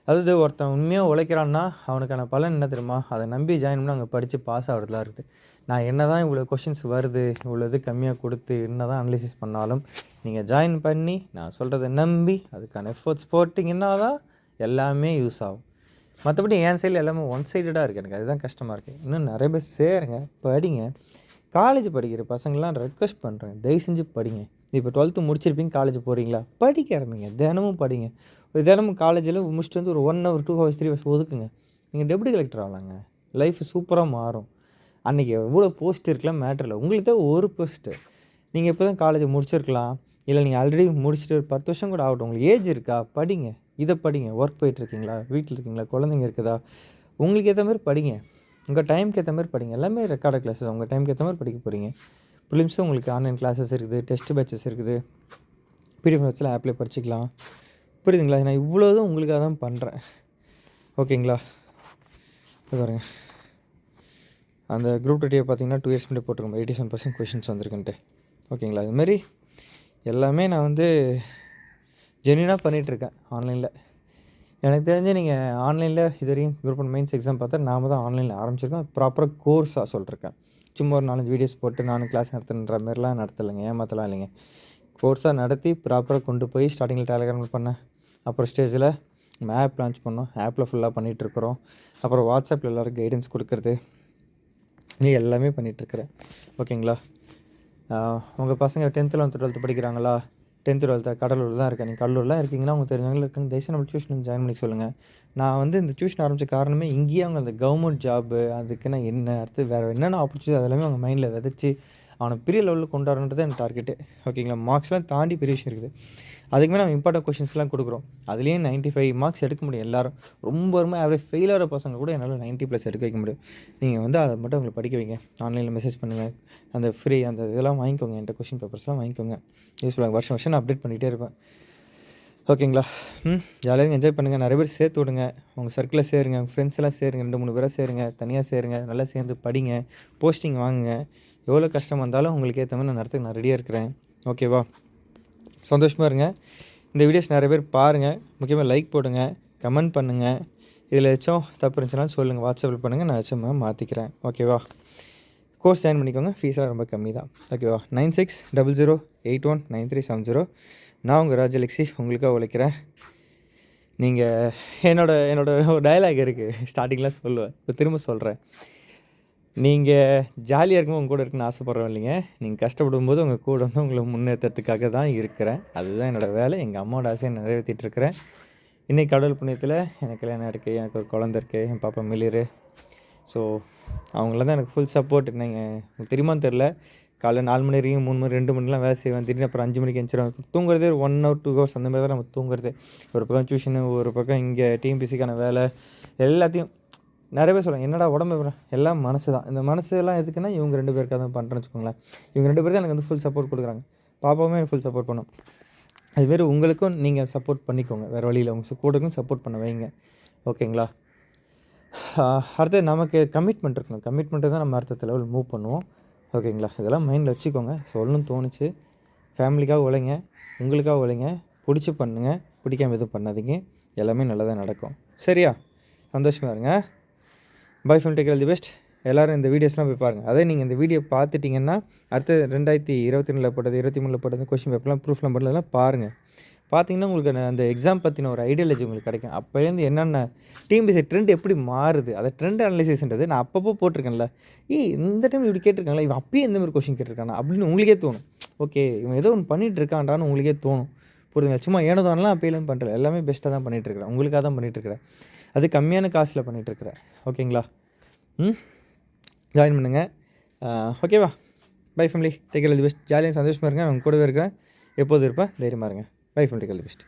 அதாவது ஒருத்தன் உண்மையாக உழைக்கிறான்னா அவனுக்கான பலன் என்ன தெரியுமா? அதை நம்பி ஜாயின் பண்ணி அங்கே படித்து பாஸ் ஆகிறதுலாம் இருக்குது. நான் என்ன தான் இவ்வளோ கொஷின்ஸ் வருது, இவ்வளோ இது கம்மியாக கொடுத்து என்ன தான் அனலிசிஸ் பண்ணாலும் நீங்கள் ஜாயின் பண்ணி நான் சொல்கிறத நம்பி அதுக்கான எஃபோர்ட்ஸ் போட்டிங்கன்னா தான் எல்லாமே யூஸ் ஆகும். மற்றபடி என் சைடில் எல்லாமே ஒன் சைடடாக இருக்குது. எனக்கு அதுதான் கஷ்டமாக இருக்குது. இன்னும் நிறைய பேர் சேருங்க, படிங்க. காலேஜ் படிக்கிற பசங்களாம் ரெக்வெஸ்ட் பண்ணுறேன், தயவு செஞ்சு படிங்க. இப்போ 12th முடிச்சிருப்பீங்க, காலேஜ் போகிறீங்களா, படிக்க ஆரம்பிங்க. தினமும் படிங்க. தினமும் காலேஜில் முடிச்சுட்டு வந்து ஒரு 1 hour 2 hours 3 hours ஒதுக்குங்க. நீங்கள் டெப்யூட்டி கலெக்டர் ஆகலாங்க. லைஃப் சூப்பராக மாறும். அன்றைக்கி எவ்வளோ போஸ்ட் இருக்கலாம் மேட்ரு இல்லை, உங்களுக்கு தான் ஒரு போஸ்ட்டு. நீங்கள் இப்போ தான் காலேஜ் முடிச்சிருக்கலாம், இல்லை நீங்கள் ஆல்ரெடி முடிச்சுட்டு ஒரு 10 வருஷம் கூட ஆகட்டும். உங்களுக்கு ஏஜ் இருக்கா, படிங்க. இதை படிங்க. ஒர்க் போயிட்டுருக்கீங்களா, வீட்டில் இருக்கீங்களா, குழந்தைங்க இருக்குதா, உங்களுக்கு ஏற்ற மாதிரி படிங்க. உங்கள் டைமுக்கு ஏற்ற மாதிரி படிங்க. எல்லாமே ரெக்கார்டு கிளாஸஸ் உங்கள் டைமுக்கு ஏற்ற மாதிரி படிக்க போகிறீங்க. ப்ரிலிம்ஸும் உங்களுக்கு ஆன்லைன் கிளாஸஸ் இருக்குது, டெஸ்ட் பேட்சஸ் இருக்குது, பிடிஎஃப் வச்சுலாம் ஆப்லேயே படிச்சிக்கலாம். புரியுதுங்களா? நான் இவ்வளோதும் உங்களுக்காக தான் பண்ணுறேன். ஓகேங்களா? பாருங்க, அந்த குரூப் 2 பார்த்தீங்கன்னா 2 years முன்னாடி போட்டிருக்கோம் 87% கொஷின்ஸ் வந்திருக்குன்ட்டு. ஓகேங்களா? இதுமாரி எல்லாமே நான் வந்து ஜென்யூனாக பண்ணிகிட்ருக்கேன் ஆன்லைனில். எனக்கு தெரிஞ்சு நீங்கள் ஆன்லைனில் இது வரையும் குரூப் 1 மெயின்ஸ் எக்ஸாம் பார்த்தா நாம் தான் ஆன்லைனில் ஆரம்பிச்சிருக்கோம். ப்ராப்பராக கோர்ஸாக சொல்லியிருக்கேன். சும்மா ஒரு 4-5 வீடியோஸ் போட்டு நானும் கிளாஸ் நடத்துன்ற மாதிரிலாம் நடத்தலைங்க, ஏமாற்றலாம் இல்லைங்க. கோர்ஸாக நடத்தி ப்ராப்பராக கொண்டு போய் ஸ்டார்டிங்கில் டெலகிராமில் பண்ணேன். அப்புறம் ஸ்டேஜில் நம்ம ஆப் லான்ச் பண்ணோம். ஆப்பில் ஃபுல்லாக பண்ணிகிட்ருக்குறோம். அப்புறம் வாட்ஸ்அப்பில் எல்லோரும் கைடன்ஸ் கொடுக்குறது, நீ எல்லாமே பண்ணிகிட்ருக்குறேன். ஓகேங்களா? உங்கள் பசங்க 10th 11th 12th படிக்கிறாங்களா? 10th 12th கடலூர் தான் இருக்கேன். நீங்கள் கடலூர்லாம் இருக்கீங்கன்னா அவங்க தெரிஞ்சவங்களும் இருக்காங்க. தயவுசெய்து நம்ம டியூஷன் ஜாயின் பண்ணி சொல்லுங்கள். நான் வந்து இந்த டியூஷன் ஆரம்பித்த காரணமே இங்கேயே அவங்க அந்த கவர்மெண்ட் ஜாப்பு அதுக்கு நான் என்ன அடுத்து வேறு என்னென்ன ஆப்பர்ச்சுனிட்டி அதெல்லாமே அவங்க மைண்டில் விதைச்சி அவனை பெரிய லெவலில் கொண்டு வரணுன்றது என் டார்கெட்டு. ஓகேங்களா? மார்க்ஸ்லாம் தாண்டி பெரிய விஷயம் இருக்குது. அதுக்குமே நம்ம இம்பார்ட்டன்ட் கொஷின்ஸ்லாம் கொடுக்குறோம். அதுலேயும் 95 மார்க்ஸ் எடுக்க முடியும் எல்லாரும். ரொம்ப ஆவரேஜ் ஃபெயில் ஆகிற பசங்க கூட என்னால் 90+ எடுக்க வைக்க முடியும். நீங்கள் வந்து அதை மட்டும் உங்களுக்கு படிக்க வைங்க. ஆன்லைனில் மெசேஜ் பண்ணுங்கள். அந்த ஃப்ரீ அந்த இதெல்லாம் வாங்கிக்கோங்க. என்கிட்ட கொஷின் பேப்பர்ஸ்லாம் வாங்கிக்கோங்க. யூஸ்ஃபுல்லாக வருஷம் நான் அப்டேட் பண்ணிகிட்டே இருப்பேன். ஓகேங்களா? ஜாலியாக என்ஜாய் பண்ணுங்கள். நிறைய பேர் சேர்த்து விடுங்க. உங்கள் சர்க்கிளில் சேருங்க. உங்கள் ஃப்ரெண்ட்ஸ் எல்லாம் சேருங்க. 2-3 பேராக சேருங்க. தனியாக சேருங்க. நல்லா சேர்ந்து படிங்க. போஸ்டிங் வாங்குங்க. எவ்வளோ கஷ்டம் வந்தாலும் உங்களுக்கு ஏற்ற மாதிரி நான் நடத்துக்கு நான் ரெடியாக இருக்கிறேன். ஓகேவா? சந்தோஷமாக இருங்க. இந்த வீடியோஸ் நிறைய பேர் பாருங்கள். முக்கியமாக லைக் போடுங்க, கமெண்ட் பண்ணுங்கள். இதில் ஏதாச்சும் தப்பு இருந்துச்சுனாலும் சொல்லுங்கள். வாட்ஸ்அப்பில் பண்ணுங்கள். நான் ஏதாச்சும் மாற்றிக்கிறேன். ஓகேவா? கோர்ஸ் ஜாயின் பண்ணிக்கோங்க. ஃபீஸெலாம் ரொம்ப கம்மி தான். ஓகேவா? 9600819370. நான் உங்கள் ராஜலக்ஷி உங்களுக்காக உழைக்கிறேன். நீங்கள் என்னோட ஒரு டயலாக் இருக்குது, ஸ்டார்டிங்கில் சொல்லுவேன், இப்போ திரும்ப சொல்கிறேன். நீங்கள் ஜாலியாக இருக்கும்போது உங்கள் கூட இருக்குன்னு ஆசைப்பட்றோம் இல்லைங்க. நீங்கள் கஷ்டப்படும் போது உங்கள் கூட வந்து உங்களை முன்னேற்றத்துக்காக தான் இருக்கிறேன். அதுதான் என்னோடய வேலை. எங்கள் அம்மாவோட ஆசையை நிறைவேற்றிட்டுருக்கிறேன். இன்றைக்கி கடவுள் புண்ணியத்தில் எனக்கு கல்யாணம் இருக்குது. எனக்கு ஒரு குழந்த இருக்குது. என் பாப்பா மிளிர். ஸோ அவங்களாம் தான் எனக்கு ஃபுல் சப்போர்ட். நீங்கள் உங்களுக்கு தெரியுமான்னு தெரில, காலைல 4 மணி வரைக்கும் 3 மணி 2 மணிலாம் வேலை செய்வேன். திடீர்னு அப்புறம் 5 மணிக்கு எழுந்திரிச்சிடுவேன். தூங்குறதே ஒரு 1 hour 2 hours அந்த மாதிரி தான் நம்ம தூங்குறது. ஒரு பக்கம் டியூஷனு, ஒரு பக்கம் இங்கே டிஎன்பிசிக்கான வேலை, எல்லாத்தையும் நிறைய பேர் சொல்லுவாங்க, என்னடா உடம்பு எல்லாம் மனசு தான். இந்த மனசெல்லாம் எதுக்குன்னா இவங்க 2 பேருக்காக தான் பண்ணுறேன்னு வச்சுக்கோங்களேன். இவங்க 2 பேர் தான் எனக்கு வந்து ஃபுல் சப்போர்ட் கொடுக்குறாங்க. பாப்பாவுமே எனக்கு ஃபுல் சப்போர்ட் பண்ணும். அதுமாரி உங்களுக்கும் நீங்கள் சப்போர்ட் பண்ணிக்கோங்க. வேறு வழியில் உங்கள் கூடக்கும் சப்போர்ட் பண்ண வைங்க. ஓகேங்களா? அடுத்தது நமக்கு கமிட்மெண்ட் இருக்கணும். கமிட்மெண்ட்டு தான் நம்ம அடுத்த லெவல் மூவ் பண்ணுவோம். ஓகேங்களா? இதெல்லாம் மைண்டில் வச்சுக்கோங்க. சொல்லணும்னு தோணுச்சு. ஃபேமிலிக்காக உழைங்க, உங்களுக்காக உழைங்க, பிடிச்சி பண்ணுங்கள், பிடிக்காம எதுவும் பண்ணாதீங்க. எல்லாமே நல்லதாக நடக்கும். சரியா? சந்தோஷமாக இருங்க. By from take all the best. எல்லோரும் இந்த வீடியோஸ்லாம் போய் பாருங்கள். அதே நீங்கள் இந்த வீடியோ பார்த்துட்டிங்கன்னா அடுத்து 2022 போட்டது, 23 போட்டது கொஷின் பேப்பர்லாம் ப்ரூஃப்லாம் போட்டதெல்லாம் பாருங்கள். பார்த்தீங்கன்னா உங்களுக்கு அந்த எக்ஸாம் பற்றின ஒரு ஐடியாலஜி உங்களுக்கு கிடைக்கும். அப்போலேருந்து என்னென்ன டிஎன்பிஎஸ்சி ட்ரெண்ட் எப்படி மாறுது, அதை ட்ரெண்ட் அனலைசிஸ்ன்றது நான் அப்பப்போ போட்டிருக்கேன்ல. இந்த டைம் இப்படி கேட்டிருக்காங்களா, இவன் அப்பயே இந்த மாதிரி கொஷின் கேட்டிருக்கானா அப்படின்னு உங்களுக்கே தோணும். ஓகே, இவன் ஏதோ ஒன்று பண்ணிகிட்டு இருக்கான்டான்னு உங்களுக்கே தோணும். புரியுதுங்களா? சும்மா ஏனோதானலாம் அப்போலாம் பண்ணுறேன். எல்லாமே பெஸ்ட்டாக தான் பண்ணிகிட்ருக்கிறேன். உங்களுக்காக தான் பண்ணிகிட்ருக்கிறேன். அது கம்மியான காசில் பண்ணிகிட்ருக்கிறேன். ஓகேங்களா? ஜாயின் பண்ணுங்கள். ஓகேவா? Bye family. Take all the best. ஜாலியாக சந்தோஷமாக இருங்க. நான் கூடவே இருக்கிறேன். எப்போதும் இருப்பேன். தைரியமாக இருங்க. Bye family. Take all the best.